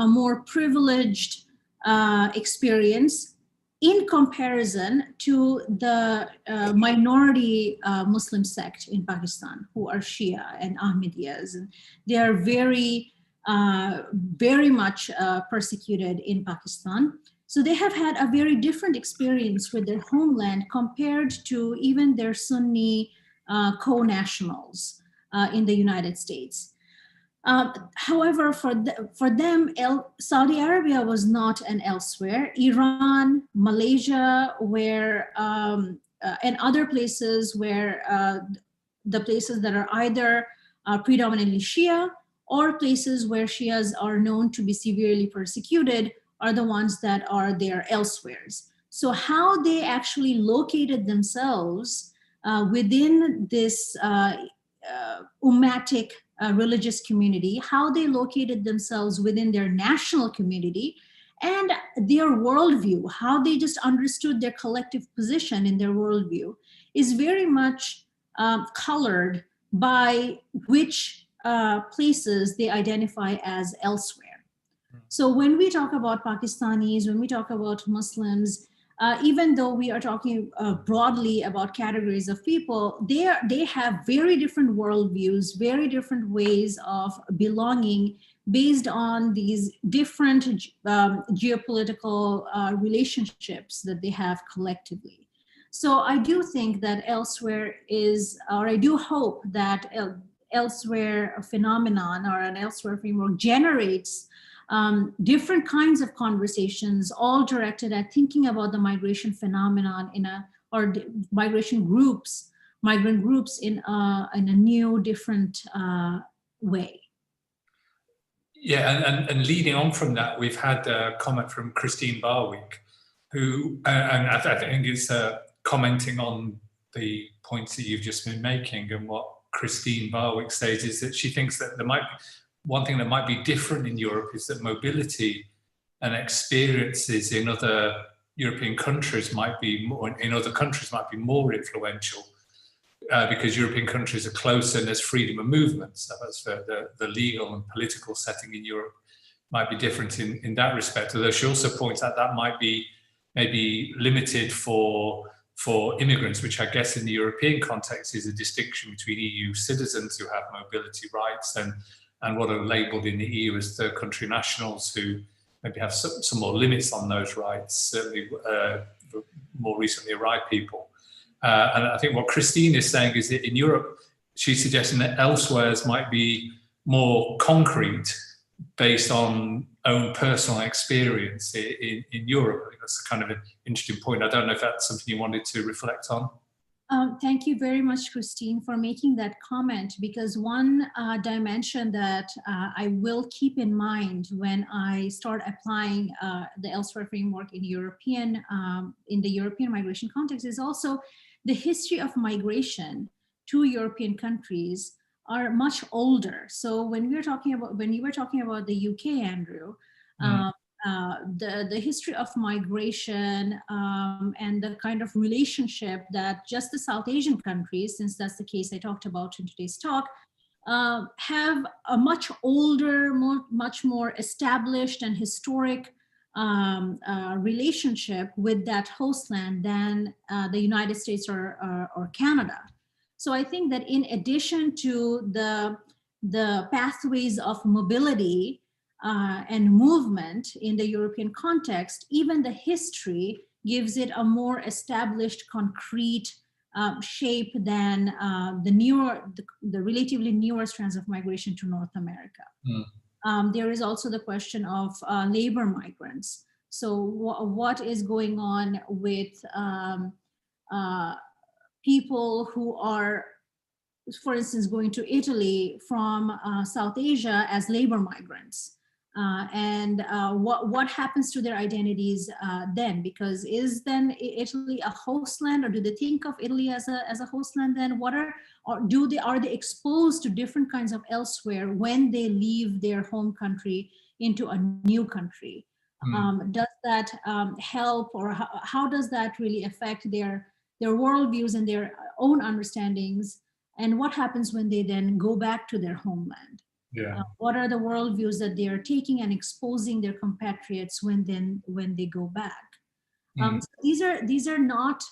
Speaker 2: a more privileged experience in comparison to the minority Muslim sect in Pakistan, who are Shia and Ahmadiyas. And they are very, very much persecuted in Pakistan. So they have had a very different experience with their homeland compared to even their Sunni co-nationals in the United States. However, for them, Saudi Arabia was not an elsewhere. Iran, Malaysia, and other places where the places that are either predominantly Shia or places where Shias are known to be severely persecuted are the ones that are their elsewheres. So how they actually located themselves within this ummatic religious community, how they located themselves within their national community, and their worldview, how they just understood their collective position in their worldview, is very much colored by which places they identify as elsewhere. So when we talk about Pakistanis, when we talk about Muslims, even though we are talking broadly about categories of people, they have very different worldviews, very different ways of belonging based on these different geopolitical relationships that they have collectively. So I do think that elsewhere is, or I do hope that elsewhere phenomenon or an elsewhere framework generates different kinds of conversations, all directed at thinking about the migration phenomenon or migrant groups in a new, different way.
Speaker 1: Yeah, and leading on from that, we've had a comment from Christine Barwick, who, and I think is commenting on the points that you've just been making. And what Christine Barwick says is that she thinks that there might be, one thing that might be different in Europe is that mobility and experiences in other European countries might be more, influential because European countries are closer and there's freedom of movement. So that's the legal and political setting in Europe might be different in that respect. Although she also points out that might be maybe limited for immigrants, which I guess in the European context is a distinction between EU citizens who have mobility rights and what are labelled in the EU as third country nationals who maybe have some more limits on those rights, certainly more recently arrived people. And I think what Christine is saying is that in Europe, she's suggesting that elsewheres might be more concrete based on own personal experience in Europe. I think that's kind of an interesting point. I don't know if that's something you wanted to reflect on.
Speaker 2: Thank you very much, Christine, for making that comment, because one dimension that I will keep in mind when I start applying the elsewhere framework in the European migration context is also the history of migration to European countries are much older. So when you were talking about the UK, Andrew, the history of migration and the kind of relationship that just the South Asian countries, since that's the case I talked about in today's talk, have a much older, much more established and historic relationship with that host land than the United States or Canada. So I think that in addition to the pathways of mobility and movement in the European context, even the history gives it a more established, concrete shape than the relatively newer strands of migration to North America. There is also the question of labor migrants. So what is going on with people who are, for instance, going to Italy from South Asia as labor migrants? And what happens to their identities then? Because is then Italy a host land, or do they think of Italy as a host land then? Are they exposed to different kinds of elsewhere when they leave their home country into a new country? Does that help, or how does that really affect their worldviews and their own understandings? And what happens when they then go back to their homeland?
Speaker 1: Yeah.
Speaker 2: What are the worldviews that they are taking and exposing their compatriots when they go back? So these are not.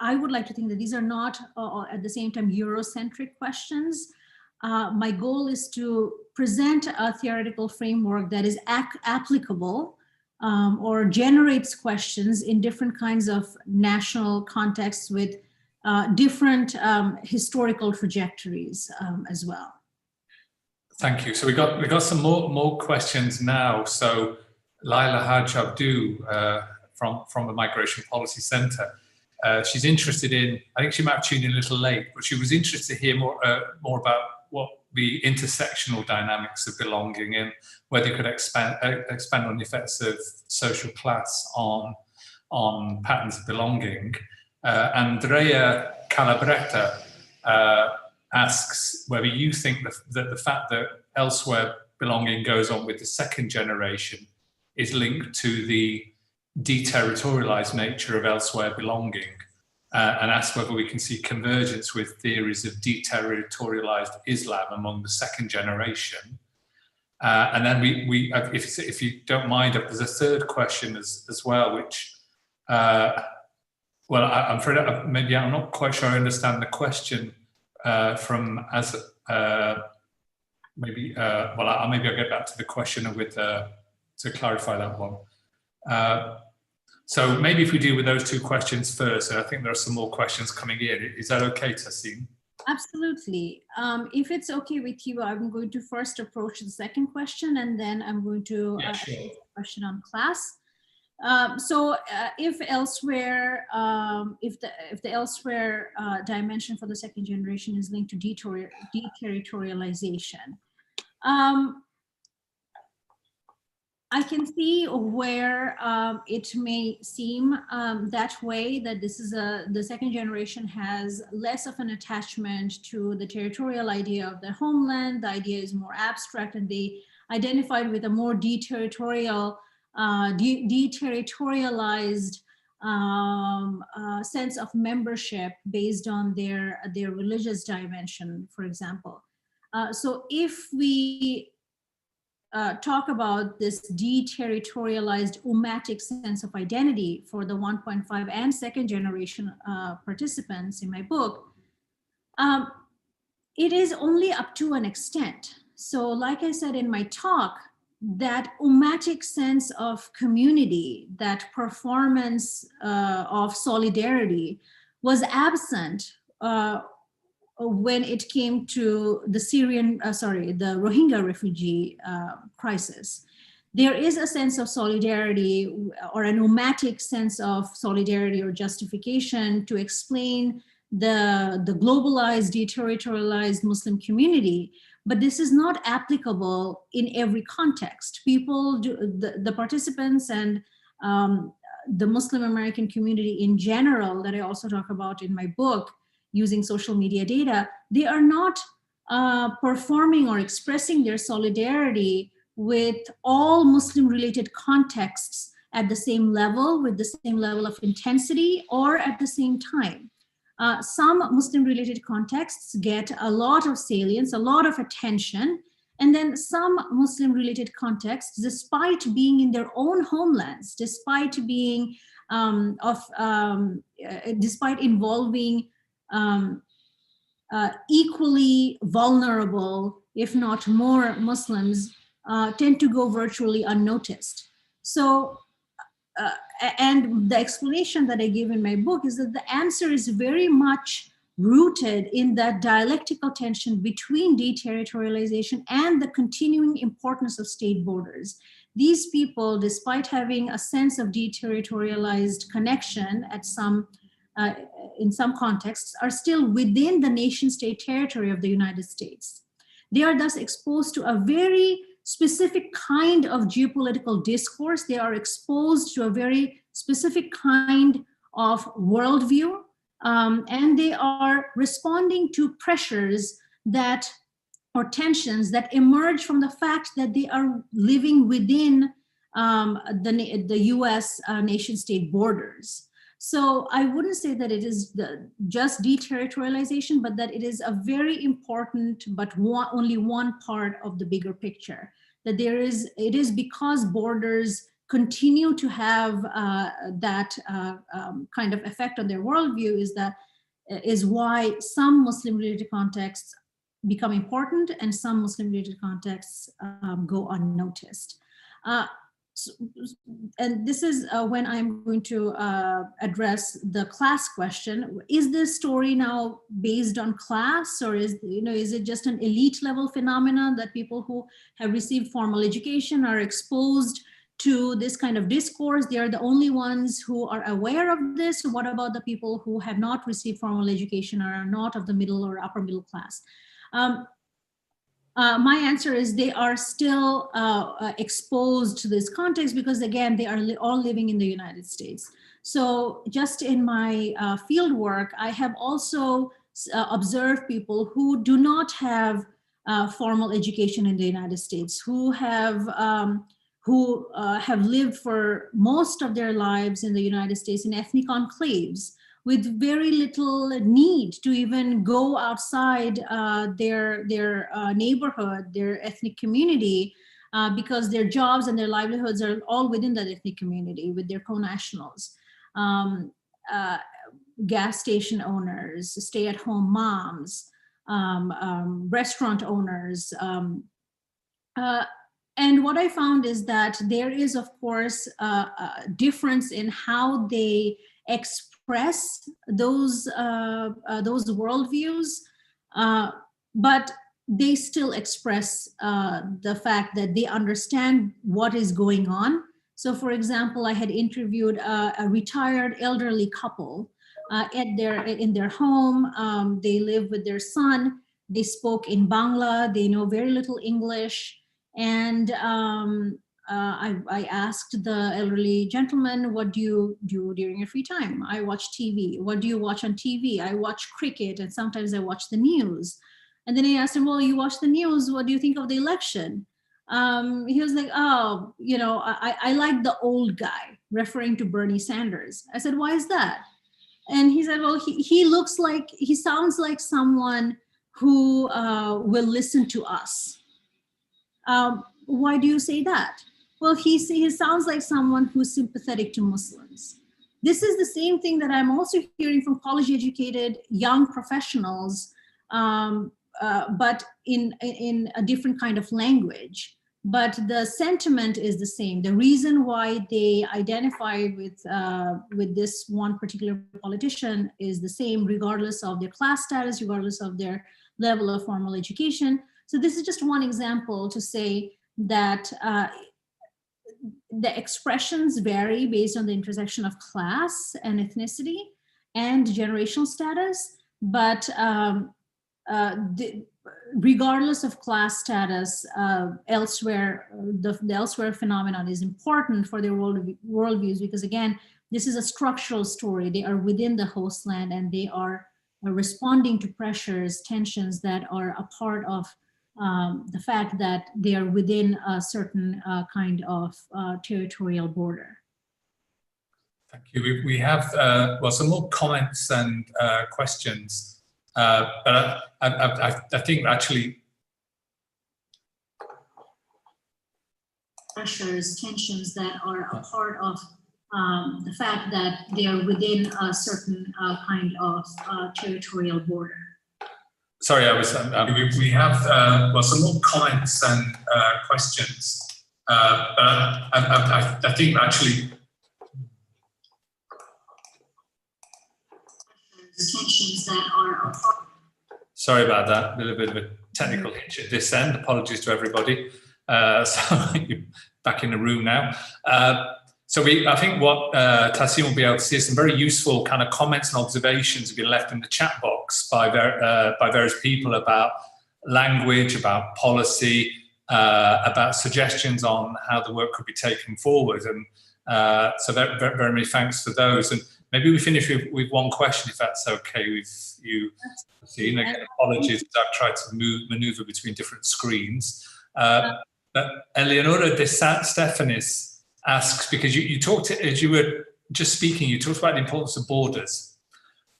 Speaker 2: I would like to think that these are not at the same time Eurocentric questions. My goal is to present a theoretical framework that is applicable or generates questions in different kinds of national contexts with different historical trajectories as well.
Speaker 1: Thank you. So we got some more questions now. So Laila Haj Abdu from the Migration Policy Centre, she's interested in, I think she might have tuned in a little late, but she was interested to hear more about what the intersectional dynamics of belonging and whether you could expand on the effects of social class on patterns of belonging. Andrea Calabretta asks whether you think that the fact that elsewhere belonging goes on with the second generation is linked to the deterritorialized nature of elsewhere belonging, and asks whether we can see convergence with theories of deterritorialized Islam among the second generation. And then if you don't mind, there's a third question as well, which well, I'm afraid maybe I'm not quite sure I understand the question maybe I'll get back to the question with to clarify that one. So maybe if we deal with those two questions first, and I think there are some more questions coming in. Is that okay, Tahseen? Absolutely.
Speaker 2: If it's okay with you, I'm going to first approach the second question, and then I'm going to ask a question on class. If elsewhere, if the elsewhere dimension for the second generation is linked to deterritorialization, I can see where it may seem that way, that this is the second generation has less of an attachment to the territorial idea of their homeland. The idea is more abstract, and they identified with a more deterritorialized sense of membership based on their religious dimension, for example. So if we talk about this deterritorialized umatic sense of identity for the 1.5 and second generation participants in my book, it is only up to an extent. So like I said in my talk, that umatic sense of community, that performance of solidarity was absent when it came to the the Rohingya refugee crisis. There is a sense of solidarity or an umatic sense of solidarity or justification to explain the globalized, deterritorialized Muslim community, but this is not applicable in every context. People, the participants and the Muslim American community in general, that I also talk about in my book, using social media data, they are not performing or expressing their solidarity with all Muslim related contexts at the same level, with the same level of intensity, or at the same time. Some Muslim related contexts get a lot of salience, a lot of attention, and then some Muslim related contexts, despite being in their own homelands, despite being despite involving equally vulnerable, if not more, Muslims, tend to go virtually unnoticed. So, and the explanation that I give in my book is that the answer is very much rooted in that dialectical tension between deterritorialization and the continuing importance of state borders. These people, despite having a sense of deterritorialized connection at in some contexts, are still within the nation-state territory of the United States. They are thus exposed to a very specific kind of geopolitical discourse. They are exposed to a very specific kind of worldview, and they are responding to pressures that, or tensions that emerge from the fact that they are living within the US nation-state borders. So I wouldn't say that it is just deterritorialization, but that it is a very important, but only one part of the bigger picture. That it is because borders continue to have that kind of effect on their worldview is why some Muslim-related contexts become important and some Muslim-related contexts go unnoticed. And this is when I'm going to address the class question. Is this story now based on class, or is it just an elite level phenomenon that people who have received formal education are exposed to this kind of discourse? They are the only ones who are aware of this. What about the people who have not received formal education or are not of the middle or upper middle class? My answer is they are still exposed to this context because, again, they are all living in the United States. So just in my field work, I have also observed people who do not have formal education in the United States, who have lived for most of their lives in the United States in ethnic enclaves, with very little need to even go outside their neighborhood, their ethnic community, because their jobs and their livelihoods are all within that ethnic community with their co-nationals. Gas station owners, stay-at-home moms, restaurant owners. And what I found is that there is, of course, a difference in how they express those worldviews, but they still express the fact that they understand what is going on. So, for example, I had interviewed a retired elderly couple in their home. They live with their son. They spoke in Bangla. They know very little English. And I asked the elderly gentleman, what do you do during your free time? I watch TV. What do you watch on TV? I watch cricket, and sometimes I watch the news. And then I asked him, well, you watch the news. What do you think of the election? He was like, oh, you know, I like the old guy, referring to Bernie Sanders. I said, why is that? And he said, well, he sounds like someone who will listen to us. Why do you say that? Well, he sounds like someone who's sympathetic to Muslims. This is the same thing that I'm also hearing from college educated young professionals, but in a different kind of language. But the sentiment is the same. The reason why they identify with this one particular politician is the same, regardless of their class status, regardless of their level of formal education. So this is just one example to say that the expressions vary based on the intersection of class and ethnicity and generational status, but regardless of class status, elsewhere, the elsewhere phenomenon is important for their worldviews, because again, this is a structural story. They are within the host land, and they are responding to pressures, tensions that are a part of the fact that they are within a certain kind of territorial border.
Speaker 1: Thank you. We have well, some more comments and questions, but I think actually
Speaker 2: pressures, tensions that are a part of the fact that they are within a certain kind of territorial border.
Speaker 1: Sorry, we have well, some more comments and questions, but I think actually
Speaker 2: tensions that are a part.
Speaker 1: Sorry about that, a little bit of a technical hitch at this end. Apologies to everybody. So you're back in the room now. So I think what Tahseen will be able to see is some very useful kind of comments and observations have been left in the chat box by various people about language, about policy, about suggestions on how the work could be taken forward. And so very, very many thanks for those. And maybe we finish with one question, if that's okay with you, Tahseen. Again, apologies, I've tried to maneuver between different screens. But Eleonora de Stefanis asks, because you talked, as you were just speaking, you talked about the importance of borders.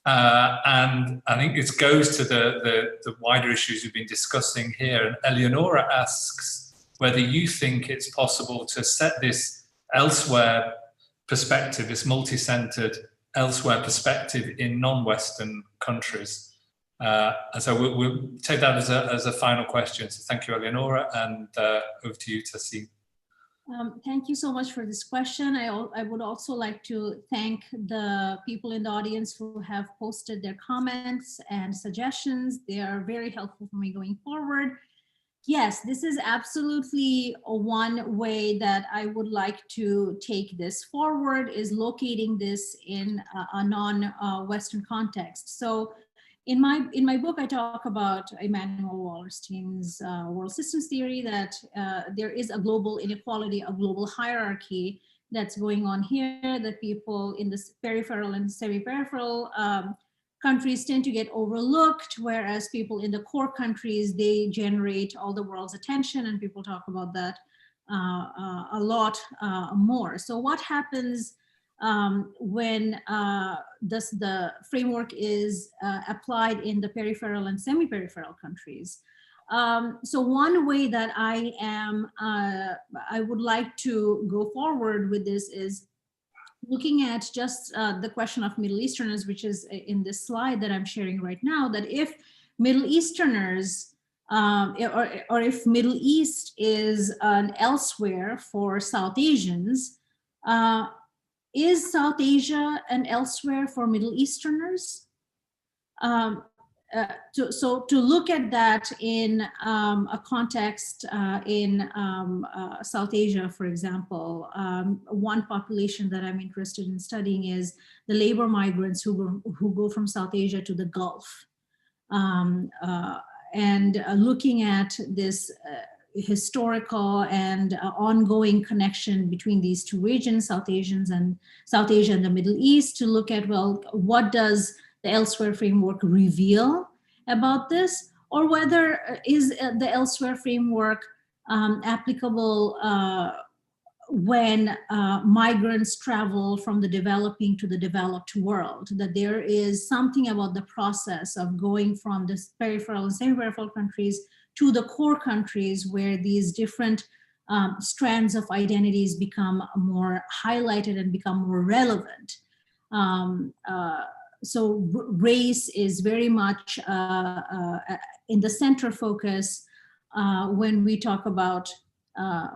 Speaker 1: And I think this goes to the wider issues we've been discussing here. And Eleonora asks whether you think it's possible to set this elsewhere perspective, this multi-centered elsewhere perspective in non-Western countries. And so we'll take that as a final question. So thank you, Eleonora, and over to you, Tahseen.
Speaker 2: Thank you so much for this question. I would also like to thank the people in the audience who have posted their comments and suggestions. They are very helpful for me going forward. Yes, this is absolutely one way that I would like to take this forward, is locating this in a non-Western context. So in my book, I talk about Immanuel Wallerstein's world systems theory, that there is a global inequality, a global hierarchy that's going on here, that people in the peripheral and semi-peripheral countries tend to get overlooked, whereas people in the core countries, they generate all the world's attention, and people talk about that a lot more. So what happens when the framework is applied in the peripheral and semi-peripheral countries? So one way that I would like to go forward with this is looking at just the question of Middle Easterners, which is in this slide that I'm sharing right now, that if Middle Easterners, or if Middle East is an elsewhere for South Asians, is South Asia an elsewhere for Middle Easterners? So to look at that in a context in South Asia, for example, one population that I'm interested in studying is the labor migrants who go from South Asia to the Gulf. And looking at this historical and ongoing connection between these two regions, South Asia and the Middle East, to look at, well, what does the Elsewhere framework reveal about this, or whether is the Elsewhere framework applicable when migrants travel from the developing to the developed world, that there is something about the process of going from the peripheral and semi-peripheral countries to the core countries where these different strands of identities become more highlighted and become more relevant. So race is very much in the center focus when we talk about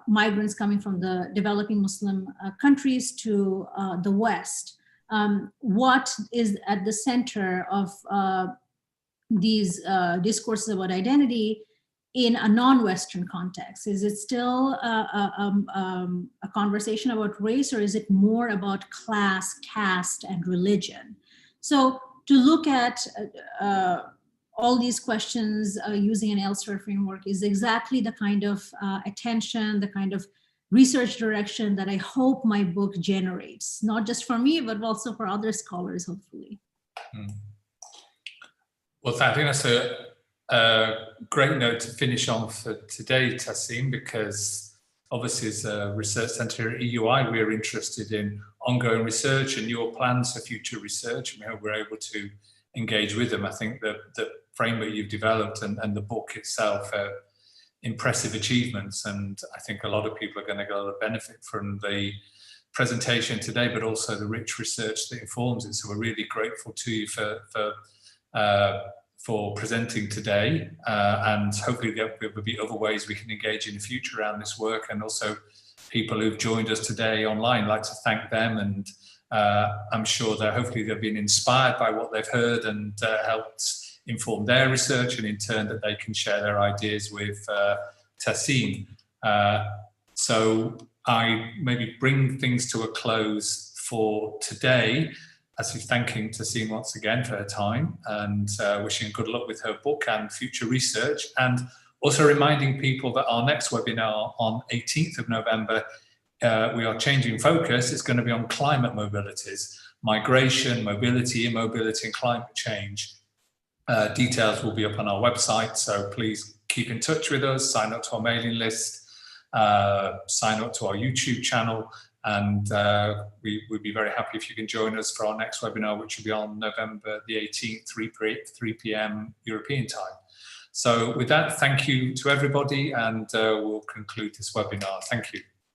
Speaker 2: migrants coming from the developing Muslim countries to the West. What is at the center of these discourses about identity in a non-Western context? Is it still a conversation about race, or is it more about class, caste, and religion? So to look at all these questions using an Elsewhere framework is exactly the kind of attention, the kind of research direction that I hope my book generates, not just for me, but also for other scholars, hopefully.
Speaker 1: Well, I think that's a great note to finish on for today, Tahseen, because obviously as a research centre at EUI, we're interested in ongoing research and your plans for future research, and we hope we're able to engage with them. I think that the framework you've developed and the book itself are impressive achievements, and I think a lot of people are going to get a lot of benefit from the presentation today, but also the rich research that informs it. So we're really grateful to you for presenting today, and hopefully there will be other ways we can engage in the future around this work, and also people who've joined us today online. I'd like to thank them, and I'm sure that hopefully they've been inspired by what they've heard and helped inform their research, and in turn that they can share their ideas with Tahseen. So I maybe bring things to a close for today, as we're thanking Tahseen once again for her time, and wishing good luck with her book and future research, and also reminding people that our next webinar on 18th of November, we are changing focus. It's going to be on climate mobilities, migration, mobility, immobility, and climate change. Details will be up on our website, so please keep in touch with us, sign up to our mailing list, sign up to our YouTube channel, and we would be very happy if you can join us for our next webinar, which will be on November the 18th, 3 p.m. European time. So with that, thank you to everybody, and we'll conclude this webinar. Thank you.